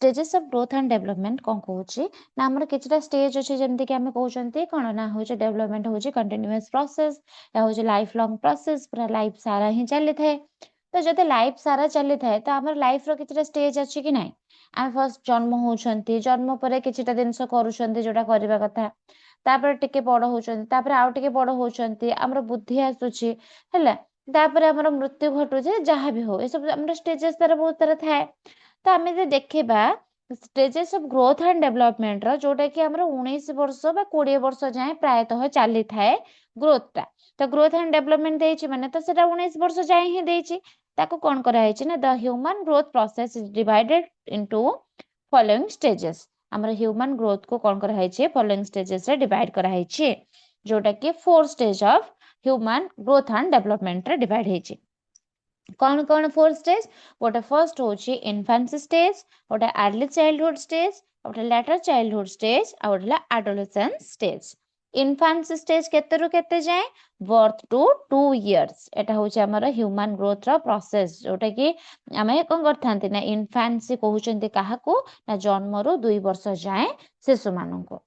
Stages of growth and development कौन कहूची ना हमर किछटा स्टेज अछि जेमति कि हमें कहउचंती कोन ना होचे डेवलपमेंट होचे कंटीन्यूअस प्रोसेस या होचे लाइफ लॉन्ग प्रोसेस पूरा लाइफ सारा ही चली थाए तो जदि लाइफ सारा चली थाए तो हमर लाइफ रो किछटा स्टेज अछि कि नाही आम फर्स्ट जन्म होउछंती जन्म परे किछटा दिनस करूछंती जोटा करबा कथा तापर टिके बड़ होउछंती तापर आउ टिके बड़ होउछंती हमर बुद्धि आसुची हैला तापर हमर मृत्यु घटुचे जहाँ भी हो ए सब हमर स्टेजेस तार बहुत तरह थाए तो आम जे देखा stages of growth and development रो जोटा कि हमर 19 वर्ष बा 20 वर्ष जाए प्रायतः चली थाए ग्रोथ तो ग्रोथ एंड डेवलपमेंट देछि माने तो सेटा 19 वर्ष जाए ही देछि ताको कोन करा हेछि ना the human growth process is divided into following stages हमर ह्यूमन ग्रोथ को कोन करा हेछि फॉलोइंग स्टेजेस रे डिवाइड करा हेछि जोटा कि 4 stage of human growth and development रे डिवाइड हेछि कौन कौन 4 स्टेज गोटे फर्स्ट होची इन्फेंसी स्टेज गोटे अर्ली चाइल्डहुड स्टेज गोटे लेटर चाइल्डहुड स्टेज आ गोटे एडोलेसेंस स्टेज इन्फेंसी स्टेज केते रु केते जाए बर्थ टू 2 इयर्स एटा होची हमर ह्यूमन ग्रोथ रो प्रोसेस जोटा कि आमे कोन करथांती ना इन्फेंसी कहउचंती काहाकू ना जन्म रु 2 वर्ष जाए शिशु मानको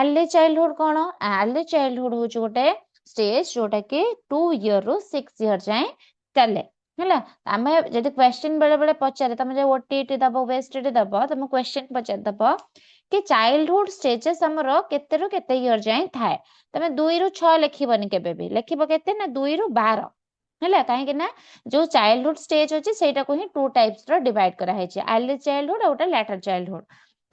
अर्ली चाइल्डहुड कोन अर्ली चाइल्डहुड होची गोटे स्टेज जोटा कि 2 इयर रु 6 इयर जाए चले ହେଲା ଆମେ ଯଦି क्वेश्चन बेले बेले पचारे तमे जे ओटीटी दबो वेस्टडी दबो तमे क्वेश्चन पचार दबो कि चाइल्डहुड स्टेजेस हमर केते रु केते इयर जाए थाए तमे 2 रु 6 लिखिबनी केबे भी लिखिबो केते ना 2 रु 12 ହେଲା काहे कि ना जो चाइल्डहुड स्टेज अछि सेटा को ही टू टाइप्स रो डिवाइड करा है छै अर्ली चाइल्डहुड और लेटर चाइल्डहुड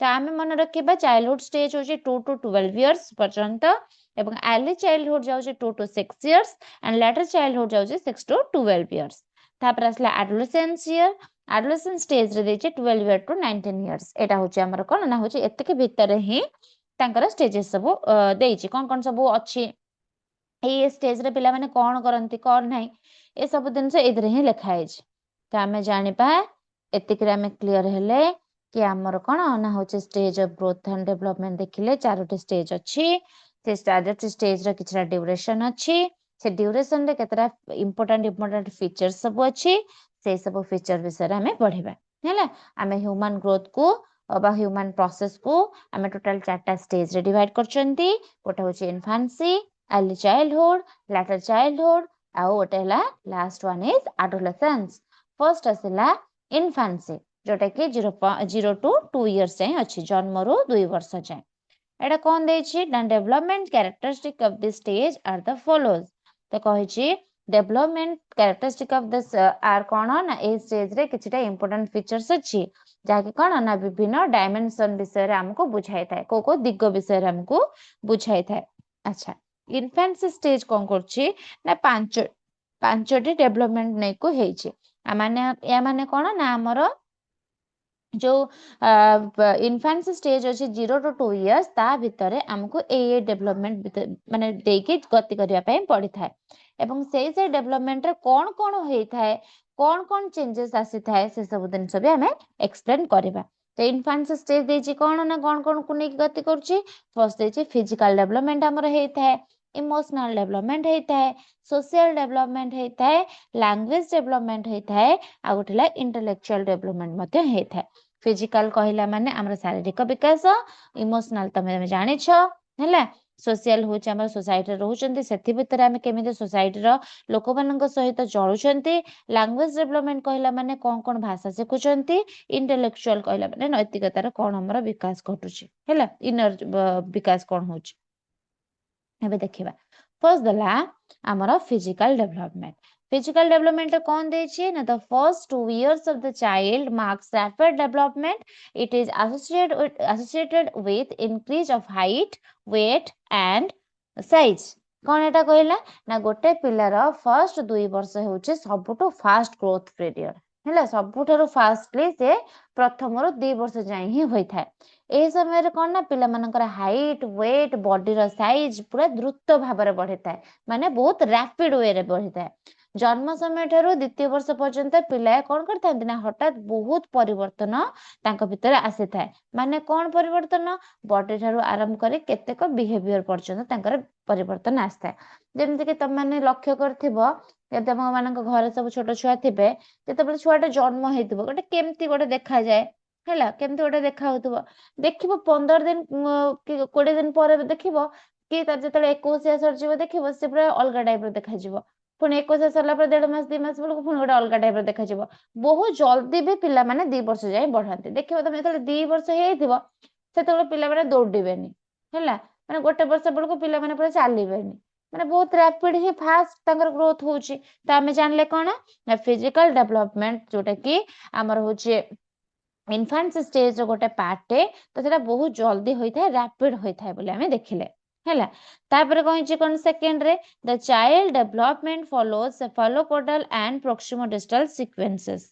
तो आमे मन रखिबा चाइल्डहुड स्टेज होछि 2 टू 12 इयर्स पर्यंत एवं अर्ली चाइल्डहुड जाउ 2 to 6 years and later childhood जाउ 6 टू 12 इयर्स तापर असला एडोलेसेंस ईयर एडोलेसेंस स्टेज रे देचे 12 इयर टू 19 इयर्स एटा होचे हमर कोन ना होचे एते के भीतर ही तांकर स्टेजेस सब देची कोन सब अछि ए स्टेज रे पिला माने कोन करंती कोन नाही ए सब दिन से इधर ही लिखा है तो आमे जानि पा एतिक रे आमे क्लियर हेले कि हमर कोन ना होचे stage of growth and development देखिले चारोटी स्टेज अछि से चारोटी स्टेज रे किछरा ड्यूरेशन अछि से ड्यूरेशन रे केतरा इंपोर्टेंट फीचर्स सब अछि से सब फीचर विषय रे हमें पढिबा हैला हमें ह्यूमन ग्रोथ को बा ह्यूमन प्रोसेस को हमें टोटल 4टा स्टेज रे डिवाइड करचंती गोटे होची infancy early childhood later childhood आ ओटे हला last one is adolescence first असला इन्फेंसी जोटा कि 0 टू 2 इयर्स जाए अछि जन्म रो 2 वर्ष जाए एटा कोन देछि ना development characteristic of this stage are the follows तो कहिछि development characteristic of this are कोन ना ए स्टेज रे किछटा इंपोर्टेंट फीचर्स अछि जाके कोन ना विभिन्न डायमेंशन विषय रे हमको बुझाई थाए को दिग विषय रे हमको बुझाई थाए अच्छा इन्फेंसी स्टेज कोन करछि ना पांचटी डेवलपमेंट नै को हेछि या माने कोन ना हमर जो इन्फेंसी स्टेज अछि 0 टू 2 इयर्स ता भितरे हमको ए डेवलपमेंट माने देके गति करिया पय पड़ी थाए एवं से डेवलपमेंट रे कोन होई थाए कोन चेंजेस आसी थाए से सब दिन सब हमें एक्सप्लेन करबा तो इन्फेंसी स्टेज देछि कोन ना कोन को नै गति करछि फर्स्ट देछि फिजिकल डेवलपमेंट हमर हेई थाए इमोशनल डेवलपमेंट हेई थाए सोशल डेवलपमेंट हेई थाए लैंग्वेज डेवलपमेंट हेई थाए आ गोठला इंटेलेक्चुअल डेवलपमेंट मध्ये हेई थाए फिजिकल कहला माने हमर शारीरिक विकास इमोशनल तमे जानि छ हैला सोशल होचे हमर सोसाइटी रहउचंती सेति भितर हम केमिते सोसाइटी रो लोक मानक सहित चलुचंती लैंग्वेज डेवलपमेंट कहला माने कोन भाषा सिखुचंती इंटेलेक्चुअल कहला माने नैतिकतार कोन हमर विकास घटुची हैला इनर विकास कोन होची एबे देखिबा फर्स्ट दला हमर फिजिकल डेवलपमेंट Physical development कौन देछि ना the first 2 years of the child marks rapid development. It is associated with increase of height, weight and size. कौन एटा कहला ना गोटे पिलार फर्स्ट 2 वर्ष होचे सबटो फास्ट ग्रोथ पीरियड हैला सबुठारो फास्टली से प्रथम रो 2 वर्ष जाय ही होई थाए ए समय रे कोन ना पिला मानकर हाइट वेट बॉडी रो साइज पूरा द्रुत भाव रे बढ़ी थाए माने बहुत रैपिड वे रे बढ़ी थाए जन्म समय ठारू द्वितीय वर्ष पर्यंत पिला कोन करथांती ना हठात बहुत परिवर्तन तांको भितर आसी थाए माने कोन परिवर्तन बॉडी ठारू आरंभ करे केतेक बिहेवियर पर्यंत तांकर परिवर्तन आस्था जेमति कि तम माने लक्ष्य करथिबो यदि हम मानक घर सब छोट छुआ थिबे जेतेबेले छुआटा जन्म हेतिबो गोटे केमती गोटे देखा जाए ହେଲା କେମିତି ଗୋଟେ ଦେଖା ହଉଥିବ ଦେଖିବ 15 ଦିନ କି 20 ଦିନ ପରେ ଦେଖିବ କି ତାର ଯେତେବେଳେ 21 ସରିଯିବ ଦେଖିବ ସେ ପୁରା ଅଲଗା ଟାଇପ ର ଦେଖାଯିବ ପୁଣି 21 ସରିଲା ପରେ 1.5 ମାସ 2 ମାସ ବେଳକୁ ପୁଣି ଗୋଟେ ଅଲଗା ଟାଇପ ର ଦେଖାଯିବ ବହୁତ ଜଲ୍ଦି ବି ପିଲାମାନେ 2 ବର୍ଷ ଯାଏ ବଢାନ୍ତି ଦେଖିବ ତମେ ଯେତେବେଳେ 2 ବର୍ଷ ହେଇଯାଇଥିବ ସେତେବେଳେ ପିଲାମାନେ ଦୌଡ଼ିବେନି ହେଲା ମାନେ 1 ବର୍ଷ ବେଳକୁ ପିଲାମାନେ ପୁରା ଚାଲିବେନି ମାନେ ବହୁତ ରାପିଡ ହିଁ ଫାଷ୍ଟ ତାଙ୍କର ଗ୍ରୋଥ ହଉଛି ତ ଆମେ ଜାଣିଲେ କଣ ନା ଫିଜିକାଲ ଡେଭଲପମେଣ୍ଟ ଯୋଉଟା କି ଆମର ହଉଛି ଇନଫାନ୍ସ ଷ୍ଟେଜ ଗୋଟେ ପାର୍ଟ ତ ସେଟା ବହୁତ ଜଲ୍ଦି ହୋଇଥାଏ ରାପିଡ ହୋଇଥାଏ ବୋଲି ଆମେ ଦେଖିଲେ ହେଲା ତାପରେ କହିଛି କଣ ସେକେଣ୍ଡ ରେ the child development follows cephalocaudal and proximodistal sequences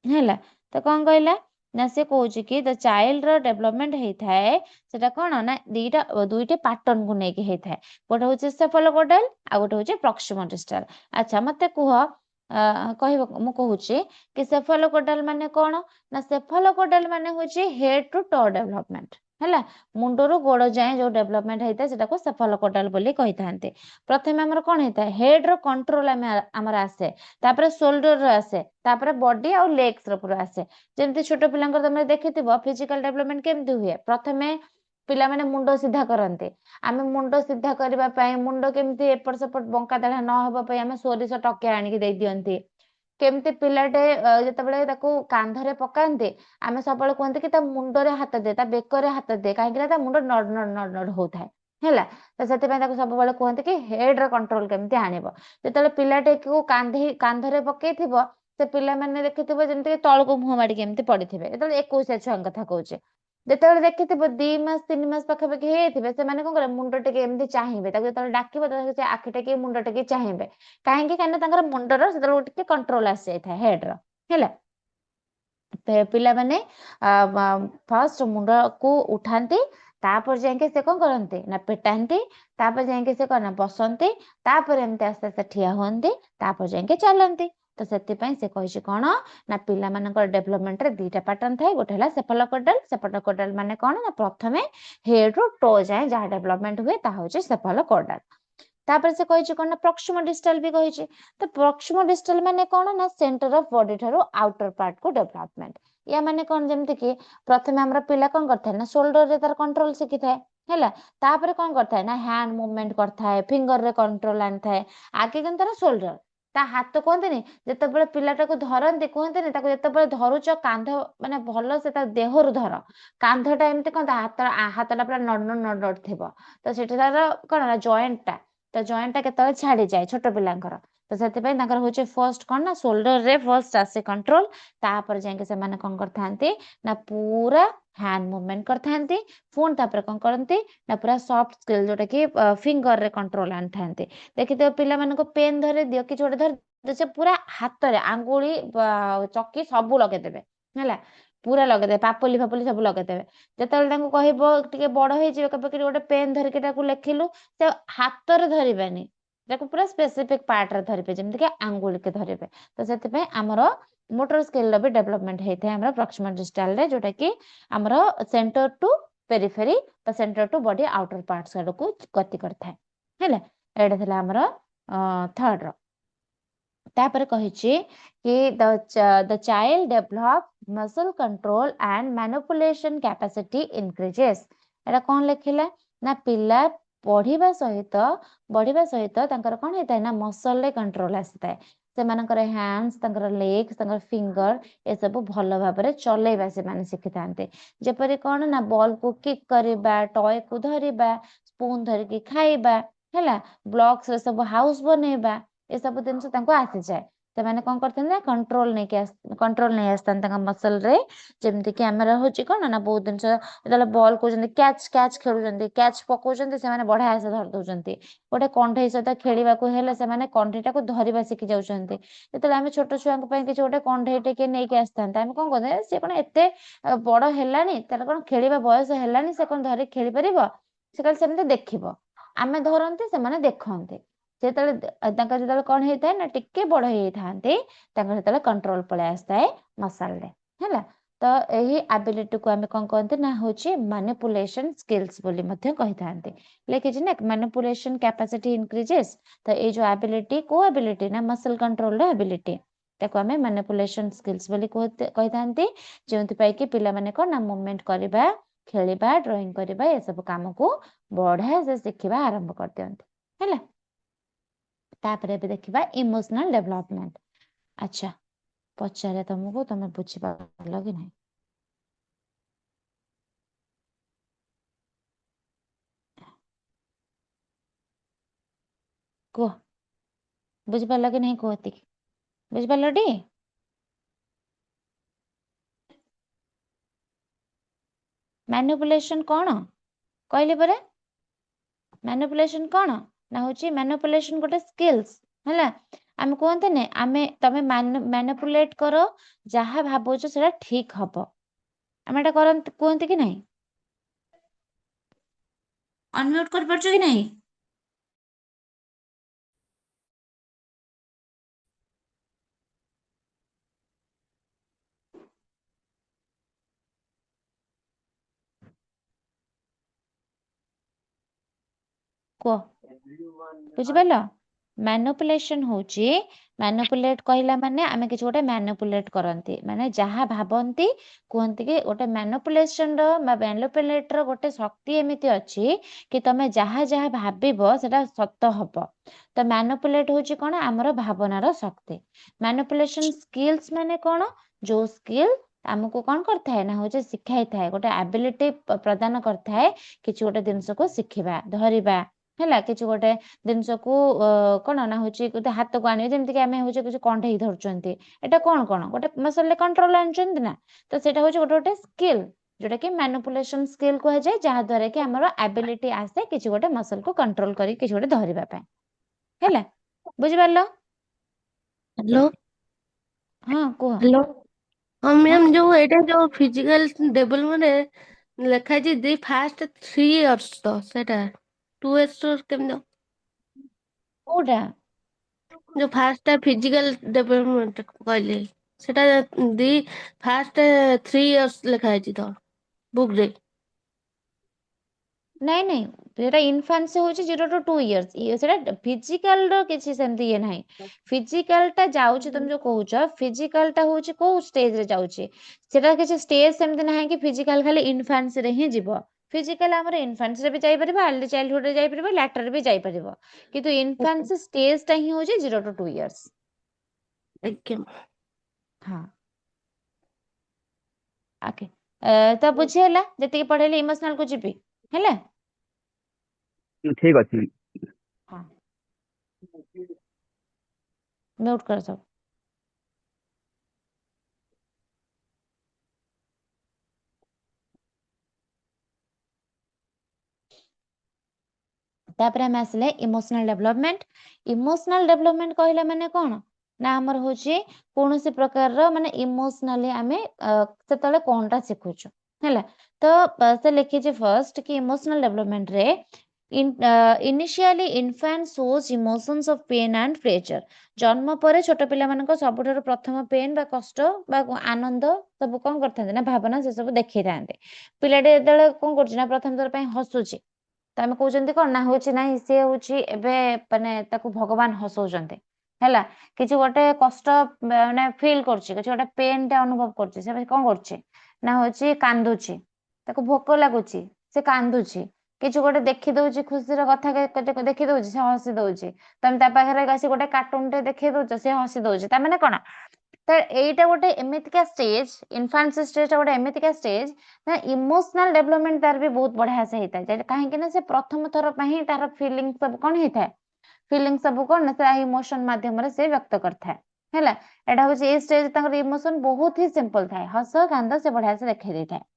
ହେଲା ତ କଣ କହିଲା ନା ସେ କହୁଛି କି ଦ ଚାଇଲ୍ଡ ର ଡେଭଲପମେଣ୍ଟ ହେଇଥାଏ ସେଟା କଣ ନା ଦୁଇଟି ପାଟର୍ନ କୁ ନେଇକି ହେଇଥାଏ ଗୋଟେ ହଉଛି ସେଫାଲୋପୋଡାଲ ଆଉ ଗୋଟେ ହଉଛି ପ୍ରୋକ୍ସିମୋଡିଷ୍ଟାଲ ଆଚ୍ଛା ମତେ କୁହ କହିବ ମୁଁ କହୁଛି କି ସେଫାଲୋପୋଡାଲ ମାନେ କଣ ନା ସେଫାଲୋପୋଡାଲ ମାନେ ହଉଛି ହେଡ୍ ଟୁ ଟୋ ଡେଭଲପମେଣ୍ଟ ହେଲା ମୁଣ୍ଡରୁ ଗୋଡ ଯାଏଁ ଯୋଉ ଡେଭଲପମେଣ୍ଟ ହେଇଥାଏ ସେଟାକୁ ସେଫାଲୋପୋଡାଲ ବୋଲି କହିଥାନ୍ତି ପ୍ରଥମେ ଆମର କଣ ହେଇଥାଏ ହେଡ୍ ର କଣ୍ଟ୍ରୋଲ ଆମର ଆସେ ତାପରେ ସୋଲ୍ଡର ର ଆସେ ତାପରେ ବଡି ଆଉ ଲେଗ୍ସ ର ପୁରା ଆସେ ଯେମିତି ଛୋଟ ପିଲାଙ୍କର ତମେ ଦେଖିଥିବ ଫିଜିକାଲ ଡେଭଲପମେଣ୍ଟ କେମିତି ହୁଏ ପ୍ରଥମେ ପିଲାମାନେ ମୁଣ୍ଡ ସିଧା କରନ୍ତି ଆମେ ମୁଣ୍ଡ ସିଧା କରିବା ପାଇଁ ମୁଣ୍ଡ କେମିତି ଏପଟ ସେପଟ ବଙ୍କା ତେଢା ନହବା ପାଇଁ ଆମେ ସୋରିଷ ଟକେ ଆଣିକି ଦେଇ ଦିଅନ୍ତି କେମିତି ପିଲାଟେ ଯେତେବେଳେ ତାକୁ କାନ୍ଧରେ ପକାନ୍ତି ଆମେ ସବୁବେଳେ କୁହନ୍ତି କି ତା ମୁଣ୍ଡରେ ହାତ ଦେ ତା ବେକରେ ହାତ ଦେ କାହିଁକି ନା ତା ମୁଣ୍ଡ ନଡ ନଡ ନଡ ନଡ ହଉଥାଏ ହେଲା ତ ସେଥିପାଇଁ ତାକୁ ସବୁବେଳେ କୁହନ୍ତି କି ହେଡ୍ ର କଣ୍ଟ୍ରୋଲ କେମିତି ଆଣିବ ଯେତେବେଳେ ପିଲାଟିକୁ କାନ୍ଧରେ ପକେଇଥିବ ସେ ପିଲାମାନେ ଦେଖିଥିବ ଯେମିତି ତଳକୁ ମୁହଁ ମାଡିକି ଏମିତି ପଡିଥିବେ ଯେତେବେଳେ 21 ଛୁଆଙ୍କ କଥା କହୁଛେ ଯେତେବେଳେ ଦେଖିଥିବ 2 ମାସ 3 ମାସ ପାଖାପାଖି ହେଇଯାଇଥିବେ ସେମାନେ କଣ କରିବେ ମୁଣ୍ଡ ଟିକେ ଏମିତି ଚାହିଁବେ ତାକୁ ଯେତେବେଳେ ଡାକିବ ତାକୁ ଆଖି ଟେକି ମୁଣ୍ଡ ଟେକି ଚାହିଁବେ କାହିଁକି କାହିଁକିନା ତାଙ୍କର ମୁଣ୍ଡର ସେତେବେଳେ ଟିକେ କଣ୍ଟ୍ରୋଲ ଆସିଯାଇଥାଏ ହେଡ୍ ର ହେଲା ପିଲାମାନେ ଫାଷ୍ଟ ମୁଣ୍ଡକୁ ଉଠାନ୍ତି ତାପରେ ଯାଇକି ସେ କଣ କରନ୍ତି ନା ପେଟାନ୍ତି ତାପରେ ଯାଇକି ସେ କଣ ବସନ୍ତି ତାପରେ ଏମିତି ଆସ୍ତେ ଆସ୍ତେ ଠିଆ ହୁଅନ୍ତି ତାପରେ ଯାଇକି ଚାଲନ୍ତି ତ ସେଥିପାଇଁ ସେ କହିଛି କଣ ନା ପିଲାମାନଙ୍କର ଡେଭଲପମେଣ୍ଟରେ 2ଟା ପାଟର୍ନ ଥାଏ ଗୋଟେ ହେଲା ସେଫାଲୋପୋଡାଲ ମାନେ କଣ ନା ପ୍ରଥମେ ହେଡ୍ ରୁ ଟୋ ଯାଏଁ ଯାହା ଡେଭଲପମେଣ୍ଟ ହୁଏ ତାହା ହଉଛି ସେଫାଲୋପୋଡାଲ ତାପରେ ସେ କହିଛି କଣ ନା ପ୍ରୋକ୍ସିମୋଡିଷ୍ଟାଲ ବି କହିଛି ତ ପ୍ରୋକ୍ସିମୋଡିଷ୍ଟାଲ ମାନେ କଣ ନା ସେଣ୍ଟର ଅଫ ବଡି ଠାରୁ ଆଉଟର ପାର୍ଟ କୁ ଡେଭଲପମେଣ୍ଟ ୟା ମାନେ କଣ ଯେମିତି କି ପ୍ରଥମେ ଆମର ପିଲା କଣ କରିଥାଏ ନା ସୋଲ୍ଡର ରେ ତାର କଣ୍ଟ୍ରୋଲ ଶିଖିଥାଏ ହେଲା ତାପରେ କଣ କରିଥାଏ ନା ହ୍ୟାଣ୍ଡ ମୁଭମେଣ୍ଟ କରିଥାଏ ଫିଙ୍ଗର ରେ କଣ୍ଟ୍ରୋଲ ଆଣିଥାଏ ଆଗେ କିନ୍ତୁ ତାର ସୋଲ୍ଡର ତା ହାତ କୁହନ୍ତିନି ଯେତେବେଳେ ପିଲାଟାକୁ ଧରନ୍ତି କୁହନ୍ତିନି ତାକୁ ଯେତେବେଳେ ଧରୁଛ କାନ୍ଧ ମାନେ ଭଲ ସେ ତା ଦେହରୁ ଧର କାନ୍ଧଟା ଏମିତି କଣ ହାତଟା ପୁରା ନଡ ନଡ ଥିବ ତ ସେଠି ତାର କଣ ନା ଜଏଣ୍ଟ ଟା କେତେବେଳେ ଛାଡିଯାଏ ଛୋଟ ପିଲାଙ୍କର ତ ସେଥିପାଇଁ ତାଙ୍କର ହଉଛି ଫର୍ଷ୍ଟ କଣ ନା ସୋଲ୍ଡର ରେ ଫର୍ଷ୍ଟ ଆସେ କଣ୍ଟ୍ରୋଲ ତାପରେ ଯାଇକି ସେମାନେ କଣ କରିଥାନ୍ତି ନା ପୁରା ହ୍ୟାଣ୍ଡ ମୁଭମେଣ୍ଟ କରିଥାନ୍ତି ପୁଣି ତାପରେ କଣ କରନ୍ତି ନା ପୁରା ସଫ୍ଟ ସ୍କିଲ୍ ଯୋଉଟା କି ଫିଙ୍ଗର ରେ କଣ୍ଟ୍ରୋଲ ଆଣିଥାନ୍ତି ଦେଖିଥିବ ପିଲାମାନଙ୍କୁ ପେନ୍ ଧରେଇ ଦିଅ କିଛି ଗୋଟେ ଧର ସେ ପୁରା ହାତରେ ଆଙ୍ଗୁଳି ଚକି ସବୁ ଲଗେଇଦେବେ ହେଲା ପୁରା ଲଗେଇଦେବେ ପାପୋଲି ଫାପୋଲି ସବୁ ଲଗେଇଦେବେ ଯେତେବେଳେ ତାଙ୍କୁ କହିବ ଟିକେ ବଡ ହେଇଯିବ କେବେ କିଛି ଗୋଟେ ପେନ୍ ଧରିକି ତାକୁ ଲେଖିଲୁ ସେ ହାତରେ ଧରିବେନି ତାକୁ ପୁରା ସ୍ପେସିଫିକ ପାର୍ଟରେ ଧରିବେ ଯେମିତିକି ଆଙ୍ଗୁଳିକି ଧରିବେ ତ ସେଥିପାଇଁ ଆମର ମୋଟର ସ୍କିଲ ର ବି ଡେଭଲପମେଣ୍ଟ ହେଇଥାଏ ଆମର ପ୍ରୋକ୍ସିମୋଡିଷ୍ଟାଲ ରେ ଯୋଉଟା କି ଆମର ସେଣ୍ଟର ଟୁ ପେରିଫେରୀ ବା centre to body outer parts ଆଡକୁ ଗତି କରିଥାଏ ହେଲା ଏଇଟା ଥିଲା ଆମର ଥର୍ଡ ର ତାପରେ କହିଛି କି ଦ child develop muscle control and manipulation capacity increases ଏଟା କଣ ଲେଖିଲା ନା ପିଲା ବଢିବା ସହିତ ତାଙ୍କର କଣ ହେଇଥାଏ ନା ମସଲ ରେ କଣ୍ଟ୍ରୋଲ ଆସିଥାଏ ସେମାନଙ୍କର ହ୍ୟାଣ୍ଡସ ତାଙ୍କର ଲେଗ୍ସ ତାଙ୍କର ଫିଙ୍ଗର ଏସବୁ ଭଲ ଭାବରେ ଚଲେଇବା ସେମାନେ ଶିଖିଥାନ୍ତି ଯେପରି କଣ ନା ବଲ କୁ କିକ୍ କରିବା ଟୟ କୁ ଧରିବା ସ୍ପୁନ ଧରିକି ଖାଇବା ହେଲା ବ୍ଲକ୍ସ ରେ ସବୁ ହାଉସ ବନେଇବା ଏସବୁ ଜିନିଷ ତାଙ୍କୁ ଆସିଯାଏ ସେମାନେ କଣ କରିଥାନ୍ତି ନା କଣ୍ଟ୍ରୋଲ ନେଇ ଆସିଥାନ୍ତି ତାଙ୍କ ମସଲ ରେ ଯେମିତି କି ଆମର ହଉଛି କଣ ନା ବହୁତ ଜିନିଷ ଯେତେବେଳେ ବଲ୍ କହୁଛନ୍ତି କ୍ୟାଚ ଖେଳୁଛନ୍ତି କ୍ୟାଚ ପକଉଛନ୍ତି ସେମାନେ ବଢିଆ ସେ ଧରି ଦଉଛନ୍ତି ଗୋଟେ କଣ୍ଢେଇ ସହିତ ଖେଳିବାକୁ ହେଲେ ସେମାନେ କଣ୍ଢେଇଟାକୁ ଧରିବା ଶିଖି ଯାଉଛନ୍ତି ଯେତେବେଳେ ଆମେ ଛୋଟ ଛୁଆଙ୍କ ପାଇଁ କିଛି ଗୋଟେ କଣ୍ଢେଇ ଟିକେ ନେଇକି ଆସିଥାନ୍ତେ ଆମେ କଣ କରନ୍ତି ସେ କଣ ଏତେ ବଡ ହେଲାଣି ତାର କଣ ଖେଳିବା ବୟସ ହେଲାଣି ସେ କଣ ଧରିକି ଖେଳି ପାରିବ ସେ ଖାଲି ସେମିତି ଦେଖିବ ଆମେ ଧରନ୍ତି ସେମାନେ ଦେଖନ୍ତି ଯେତେବେଳେ ତାଙ୍କର ଯେତେବେଳେ କଣ ହେଇଥାଏ ନା ଟିକେ ବଡ ହେଇଥାନ୍ତି ତାଙ୍କର ସେତେବେଳେ କଣ୍ଟ୍ରୋଲ ପଳେଇ ଆସିଥାଏ ମସଲରେ ହେଲା ତ ଏହି ଆବିଲିଟିକୁ ଆମେ କଣ କହନ୍ତି ନା ହଉଛି ମାନୁପୁଲେସନ ସ୍କିଲ୍ସ ବୋଲି ମଧ୍ୟ କହିଥାନ୍ତି ଲେଖିଛି ନା ମାନୁପୁଲେସନ କ୍ୟାପାସିଟି ଇନକ୍ରିଜେସ୍ ତ ଏଇ ଯୋଉ ଆବିଲିଟି କୋଉ ଆବିଲିଟି ନା ମସଲ କଣ୍ଟ୍ରୋଲ ର ଆବିଲିଟି ताको आमे मैनिपुलेशन स्किल्स बोली कहिथांती जेउथि पाई कि पिला माने कोन ना मूवमेंट करबा खेलिबा ड्राइंग करबा ए सब काम को बढ़िया से सिखिबा आरंभ कर दियंती हैला। तापरे भी देखिबा इमोशनल डेवलपमेंट। अच्छा पचारे तुमको तुम बुझी पारल कि नहीं कह बुझी पारल कि नहीं कहती बुझी पारल टी मैनिपुलेशन कौन कहले परे मैनिपुलेशन कौन ना होची मैनिपुलेशन गोटे स्किल्स हैला आमे कहते ने आमे तमे मैनिपुलेट करो जहाँ भाबुछ सेटा ठीक हबो आमे एटा करन कहते कि नहीं अनम्यूट कर परछ कि नहीं को बुझी पारल मैनिपुलेशन होची मैनिपुलेट कहला माने आमे किछ गोटे मैनिपुलेट करंती माने जहाँ भाबंती कहंती कि गोटे मैनिपुलेशन रो बा मैनिपुलेट रो गोटे शक्ति एमिति अछि कि तमे जहाँ जहाँ भाबिबो सेटा सत्य हबो तो मैनिपुलेट होची कोन हमर भावनार शक्ति मैनिपुलेशन स्किल्स माने कोन जो स्किल हमको कौन करता है ना हो शिखाई थाए गोटे एबिलिटी प्रदान करता है किसी गोटे जिनस को शिखिबा धरिबा है किसी गोटे जिनस को कौन ना हूँ गोटे हाथ को आने जमीक आम हूँ किसी कंठे धरचंती एटा कौन कौन गोटे मसल कंट्रोल आनछंती ना तो सेटा हूँ गोटे गोटे स्किल जोटा कि मैनिपुलेशन स्किल कह जाए जहाँ द्वारा कि हमर एबिलिटी आसे किसी गोटे मसल को कंट्रोल करी किसी गोटे धरिबा पय हैला बुझि पारलो हेलो हाँ कह हेलो हाँ मैम हाँ जो एटा जो फिजिकल डेवलपमेंट लेखा जी दी फास्ट 3 इयर्स तो सेटा 2 इयर्स तो केमनो कोटा जो फास्ट फिजिकल डेवलपमेंट कहले सेटा दी फास्ट 3 इयर्स लेखा है तो बुक रे नहीं नहीं सेटा इनफान्सी होची 0 to 2 इयर्स ये सेटा फिजिकल रो किछि सेमती ये नाही फिजिकल टा जाउची तुम जो कहउछ फिजिकल टा होची को स्टेज रे जाउची सेटा किछि स्टेज सेमती नाही कि फिजिकल खाली इनफान्सी रे ही जीवो फिजिकल हमर इनफान्सी रे भी जाई परबो अर्ली चाइल्डहुड रे जाई परबो लैटर भी जाई परबो किंतु इनफान्सी स्टेज टा ही होची 0 to 2 इयर्स एकदम हां ओके तो बुझी होला जति पढेली इमोशनल को जीपी हैला ठीक अच्छी हां म्यूट कर सब तापर आम आसले इमोशनल डेवलपमेंट कहला माने कौन ना हमर होची कौन सी प्रकार रो माने इमोशनली आमे सेतले कोनटा सिखुछु हैला तो से लिखी जे फर्स्ट कि इमोशनल डेवलपमेंट रे initially infant shows emotions of pain and pleasure जन्म पर छोट पिला मानक सबुठार प्रथम पेन बा कष्ट बा आनंद सब कौन करथांते ना भावना से सब देखै थांते पिलाटे जेतले कोन करछि ना प्रथम थर पई हसुछि तो आम कहते कौन ना हूँ ना सी हूँ एवं मानने भगवान हसौंट है किसी गोटे कष्ट मैंने फिल कर गोटे पेन टा अनुभव कर कौन कर कांदुची भोक लगुच से कांदुची किसी गोटे देखी दौर खुशी कथा देखी दौर से हसी दौर तुम पाखे गोटे कार्टून टे देखे दौच से हसी दौर तार कौन तो यहीटा गोटे एमतिका स्टेज इनफान्सी स्टेज गोटे एमतिका स्टेज ना इमोशनल डेवलपमेंट तार भी बहुत बढ़िया से होता है कहीं से प्रथम थर तार फिलिंग सब कौन होता है फिलिंग सब कौन से इमोशन माध्यम से व्यक्त करता है एटा हूँ ये स्टेज इमोशन बहुत ही सिंपल थाए हस कांद से बढ़िया से देखा देता है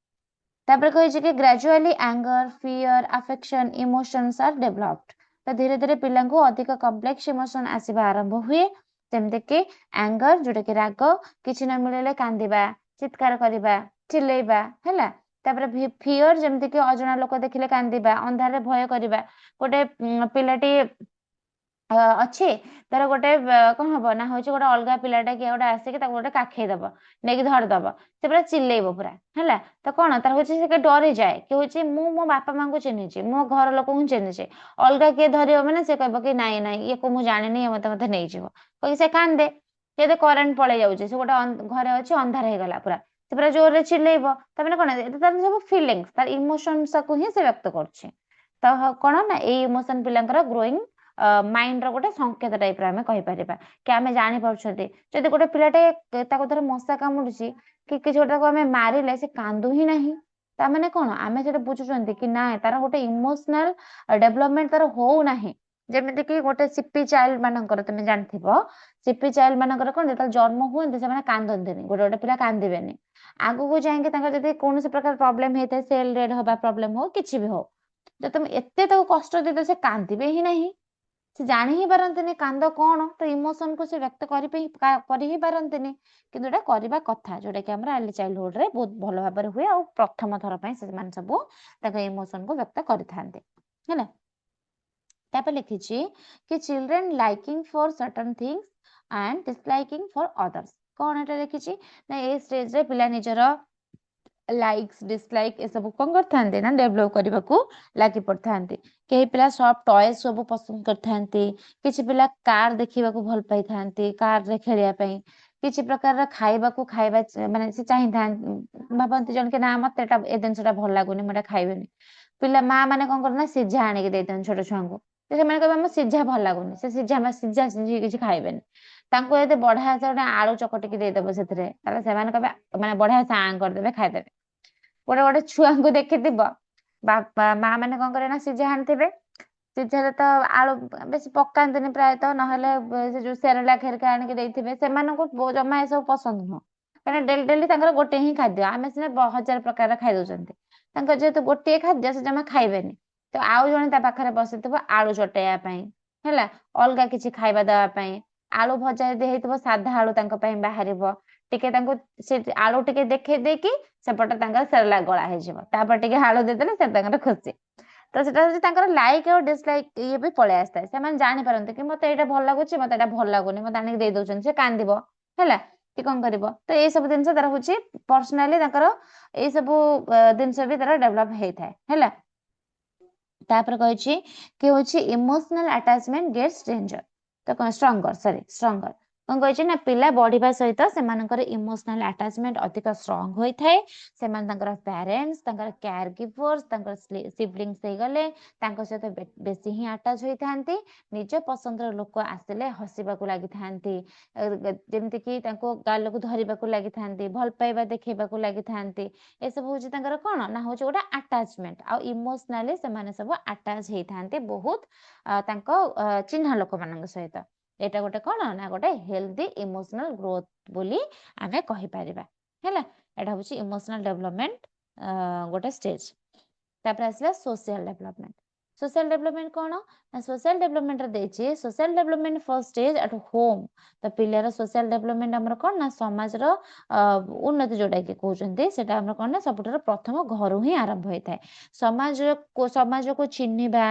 तापर कही कि gradually anger fear affection emotions are developed तो धीरे धीरे पिला अधिक कॉम्प्लेक्स इमोशन आसवा आरंभ हुए जमती कि एंगर जोटा कि राग किसी न मिले कांदा चित्कार करवा चिल्लेबा है तापर फियर जमती कि अजना लोक देखिले कांदा अंधारे भय करवा गोटे पिलाटी अच्छे तार गोटे कौन हम ना हूँ गोटे अलग पिलाटा किए गोटे आसिक गोटे काखेदब नहीं धरदब से पूरा चिल्लेब पूरा है तो कौन तार हूँ से डरी जाए कि हूँ मो बापा माँ को चिन्हिची मो घर लोक चिन्हिचे अलग किए धर मैंने से कह कि नाई नाई ये को मुझे जानी मत मत नहीं कही से कांदे ଯଦି କରେଣ୍ଟ ପଳେଇ ଯାଉଛି, ସେ ଗୋଟେ ଘରେ ଅଛି, ଅନ୍ଧାର ହେଇଗଲା ପୁରା, ସେ ପୁରା ଜୋରରେ ଚିଲେଇବ, ତାମାନେ କଣ ଏଟା ତାର ସବୁ ଫିଲିଙ୍ଗସ୍, ତାର ଇମୋସନ୍ସକୁ ହିଁ ସେ ବ୍ୟକ୍ତ କରୁଛି। ତ କଣ ନା ଏଇ ଇମୋସନ ପିଲାଙ୍କର ଗ୍ରୋଇଂ ମାଇଣ୍ଡର ଗୋଟେ ସଂକେତ ଟାଇପର ଆମେ କହିପାରିବା କି ଆମେ ଜାଣିପାରୁଛନ୍ତି ଯଦି ଗୋଟେ ପିଲାଟେ ତାକୁ ଧର ମଶା କାମୁଡୁଛି କି କିଛି ଗୋଟେ ତାକୁ ଆମେ ମାରିଲେ ସେ କାନ୍ଦୁ ହିଁ ନାହିଁ, ତାମାନେ କଣ ଆମେ ସେଟା ବୁଝୁଛନ୍ତି କି ନା ତାର ଗୋଟେ ଇମୋସନାଲ ଡେଭଲପମେଣ୍ଟ ତାର ହଉନାହିଁ। ଯେମିତି କି ଗୋଟେ ସିପି ଚାଇଲ୍ଡ ମାନଙ୍କର ତମେ ଜାଣିଥିବ, ସିପି ଚାଇଲ୍ଡ ମାନଙ୍କର କଣ ଯେତେବେଳେ ଜନ୍ମ ହୁଅନ୍ତି ସେମାନେ କାନ୍ଦନ୍ତିନି, ଗୋଟେ ଗୋଟେ ପିଲା କାନ୍ଦିବେନି, ଆଗକୁ ଯାଇକି ତାଙ୍କର ଯଦି କୌଣସି ପ୍ରକାର ପ୍ରୋବ୍ଲେମ ହେଇଥାଏ, ସେଲ ରେଡ୍ ହବା ପ୍ରୋବ୍ଲେମ ହଉ କିଛି ବି ହଉ, ଯଦି ତମେ ଏତେ ତାକୁ କଷ୍ଟ ଦେଇଦବ ସେ କାନ୍ଦିବେ ହିଁ ନାହିଁ, ସେ ଜାଣି ହିଁ ପାରନ୍ତିନି କାନ୍ଦ କଣ, ତ ଇମୋସନକୁ ସେ ବ୍ୟକ୍ତ କରି ହିଁ ପାରନ୍ତିନି, କିନ୍ତୁ ଏଟା କରିବା କଥା, ଯୋଉଟା କି ଆମର ଆର୍ଲି ଚାଇଲ୍ଡହୁଡ ରେ ବହୁତ ଭଲ ଭାବରେ ହୁଏ, ଆଉ ପ୍ରଥମ ଥର ପାଇଁ ସେମାନେ ସବୁ ତାଙ୍କ ଇମୋସନକୁ ବ୍ୟକ୍ତ କରିଥାନ୍ତି ହେଲା। ତାପରେ ଲେଖିଛି କି children liking for certain things and disliking for others. କଣ ଏଟା ଲେଖିଛି ନା ଏଇ ଷ୍ଟେଜରେ ପିଲା ନିଜର ଲାଇକ୍ସ ଡିସଲାଇକ୍ ଏସବୁ କଣ କରିଥାନ୍ତି ନା ଡେଭଲପ କରିବାକୁ ଲାଗି ପଡିଥାନ୍ତି। କେହି ପିଲା ସଫ୍ଟ ଟଏଜ ସବୁ ପସନ୍ଦ କରିଥାନ୍ତି, କିଛି ପିଲା କାର ଦେଖିବାକୁ ଭଲ ପାଇଥାନ୍ତି, କାରରେ ଖେଳିବା ପାଇଁ, କିଛି ପ୍ରକାରର ଖାଇବା ମାନେ ସେ ଚାହିଁଥାନ୍ତି, ଭାବନ୍ତି ଜଣକେ ନା ମତେ ଏଟା ଏ ଜିନିଷଟା ଭଲ ଲାଗୁନି ମୁଁ ଏଟା ଖାଇବିନି, ପିଲା ମା ମାନେ କଣ କରନ୍ତି ନା ସିଝା ଆଣିକି ଦେଇଥାନ୍ତି ଛୋଟ ଛୁଆଙ୍କୁ, ସେମାନେ କହିବେ ଆମ ସିଝା ଭଲ ଲାଗୁନି, ସେ ସିଝା କିଛି ଖାଇବେନି, ତାଙ୍କୁ ଯଦି ବଢିଆ ସେ ଗୋଟେ ଆଳୁ ଚକଟିକି ଦେଇଦବ ସେଥିରେ, ତାହେଲେ ସେମାନେ କହିବେ ମାନେ ବଢିଆ ସେ ଆଁ କରିଦେବେ ଖାଇଦେବେ। ଗୋଟେ ଗୋଟେ ଛୁଆଙ୍କୁ ଦେଖିଥିବ ବାପା ମା ମାନେ କଣ କରିବେ ନା ସିଝା ଆଣିଥିବେ, ସିଝାରେ ତ ଆଳୁ ବେଶୀ ପକାନ୍ତିନି ପ୍ରାୟତଃ, ନହେଲେ ସେ ଯୋଉ ସେରେଲାକ ହେରିକା ଆଣିକି ଦେଇଥିବେ, ସେମାନଙ୍କୁ ଜମା ଏସବୁ ପସନ୍ଦ ନୁହଁ, କାରଣ ଡେଲି ଡେଲି ତାଙ୍କର ଗୋଟେ ହିଁ ଖାଦ୍ୟ, ଆମେ ସିନା 1000 ପ୍ରକାର ଖାଇଦଉଛନ୍ତି, ତାଙ୍କର ଯେହେତୁ ଗୋଟିଏ ଖାଦ୍ୟ ସେ ଜମା ଖାଇବେନି, ତ ଆଉ ଜଣେ ତା ପାଖରେ ବସିଥିବ ଆଳୁ ଚଟେଇବା ପାଇଁ ହେଲା, ଅଲଗା କିଛି ଖାଇବା ଦେବା ପାଇଁ, ଆଳୁ ଭଜା ଯଦି ହେଇଥିବ ସାଧା ଆଳୁ ତାଙ୍କ ପାଇଁ ବାହାରିବ, ଟିକେ ତାଙ୍କୁ ସେ ଆଳୁ ଟିକେ ଦେଖେଇ ଦେଇକି ସେପଟେ ତାଙ୍କର ସେରେଲାକ ଗଳା ହେଇଯିବ, ତାପରେ ଟିକେ ଆଳୁ ଦେଇଦେଲେ ସେ ତାଙ୍କର ଖୁସି। ତ ସେଟା ହଉଛି ତାଙ୍କର ଲାଇକ୍ ଆଉ ଡିସଲାଇକ୍ ଇଏ ବି ପଳେଇ ଆସିଥାଏ, ସେମାନେ ଜାଣିପାରନ୍ତି କି ମତେ ଏଇଟା ଭଲ ଲାଗୁଛି ମତେ ଏଇଟା ଭଲ ଲାଗୁନି, ମତେ ଆଣିକି ଦେଇ ଦଉଛନ୍ତି, ସେ କାନ୍ଦିବ ହେଲା କି କଣ କରିବ, ତ ଏଇ ସବୁ ଜିନିଷ ତାର ହଉଛି ପର୍ସନାଲି ତାଙ୍କର ଏଇ ସବୁ ଜିନିଷ ବି ତାର ଡେଭଲପ ହେଇଥାଏ ହେଲା। ତାପରେ କହିଛି କି ହଉଛି ଇମୋସନାଲ ଆଟାଚମେଣ୍ଟ ଗେଟ୍ସ ଷ୍ଟ୍ରଙ୍ଗର କଣ କହିଛି ନା ପିଲା ବଢିବା ସହିତ ସେମାନଙ୍କର ଇମୋସନାଲ ଆଟାଚମେଣ୍ଟ ଅଧିକ ଷ୍ଟ୍ରଙ୍ଗ ହୋଇଥାଏ, ସେମାନେ ତାଙ୍କର ପ୍ୟାରେଣ୍ଟସ, ତାଙ୍କର କେୟାର ଗିଭର୍ସ, ତାଙ୍କର ସିବଲିଙ୍ଗସ ହେଇଗଲେ ତାଙ୍କ ସହିତ ବେଶୀ ହିଁ ଆଟାଚ ହୋଇଥାନ୍ତି, ନିଜ ପସନ୍ଦର ଲୋକ ଆସିଲେ ହସିବାକୁ ଲାଗିଥାନ୍ତି, ଯେମିତିକି ତାଙ୍କୁ ଗାଲକୁ ଧରିବାକୁ ଲାଗିଥାନ୍ତି, ଭଲ ପାଇବା ଦେଖେଇବାକୁ ଲାଗିଥାନ୍ତି, ଏସବୁ ହଉଛି ତାଙ୍କର କଣ ନା ହଉଛି ଗୋଟେ ଆଟାଚମେଣ୍ଟ, ଆଉ ଇମୋସନାଲି ସେମାନେ ସବୁ ଆଟାଚ ହେଇଥାନ୍ତି ବହୁତ ତାଙ୍କ ଚିହ୍ନା ଲୋକମାନଙ୍କ ସହିତ। ଏଇଟା ଗୋଟେ କଣ ନା ଗୋଟେ ହେଲ୍ଦି ଇମୋସନାଲ ଗ୍ରୋଥ ବୋଲି ଆମେ କହିପାରିବା ହେଲା। ଏଇଟା ହଉଛି ଇମୋସନାଲ ଡେଭଲପମେଣ୍ଟ ଗୋଟେ ଷ୍ଟେଜ। ତାପରେ ଆସିଲା ସୋସିଆଲ ଡେଭଲପମେଣ୍ଟ। ସୋସିଆଲ ଡେଭଲପମେଣ୍ଟ କଣ ନା ସୋସିଆଲ ଡେଭଲପମେଣ୍ଟରେ ଦେଇଛି social development first stage at home. ତ ପିଲାର ସୋସିଆଲ ଡେଭଲପମେଣ୍ଟ ଆମର କଣ ନା ସମାଜର ଉନ୍ନତି ଯୋଉଟା କି କହୁଛନ୍ତି ସେଟା ଆମର କଣ ନା ସବୁଠାରୁ ପ୍ରଥମ ଘରୁ ହିଁ ଆରମ୍ଭ ହେଇଥାଏ। ସମାଜକୁ ଚିହ୍ନିବା,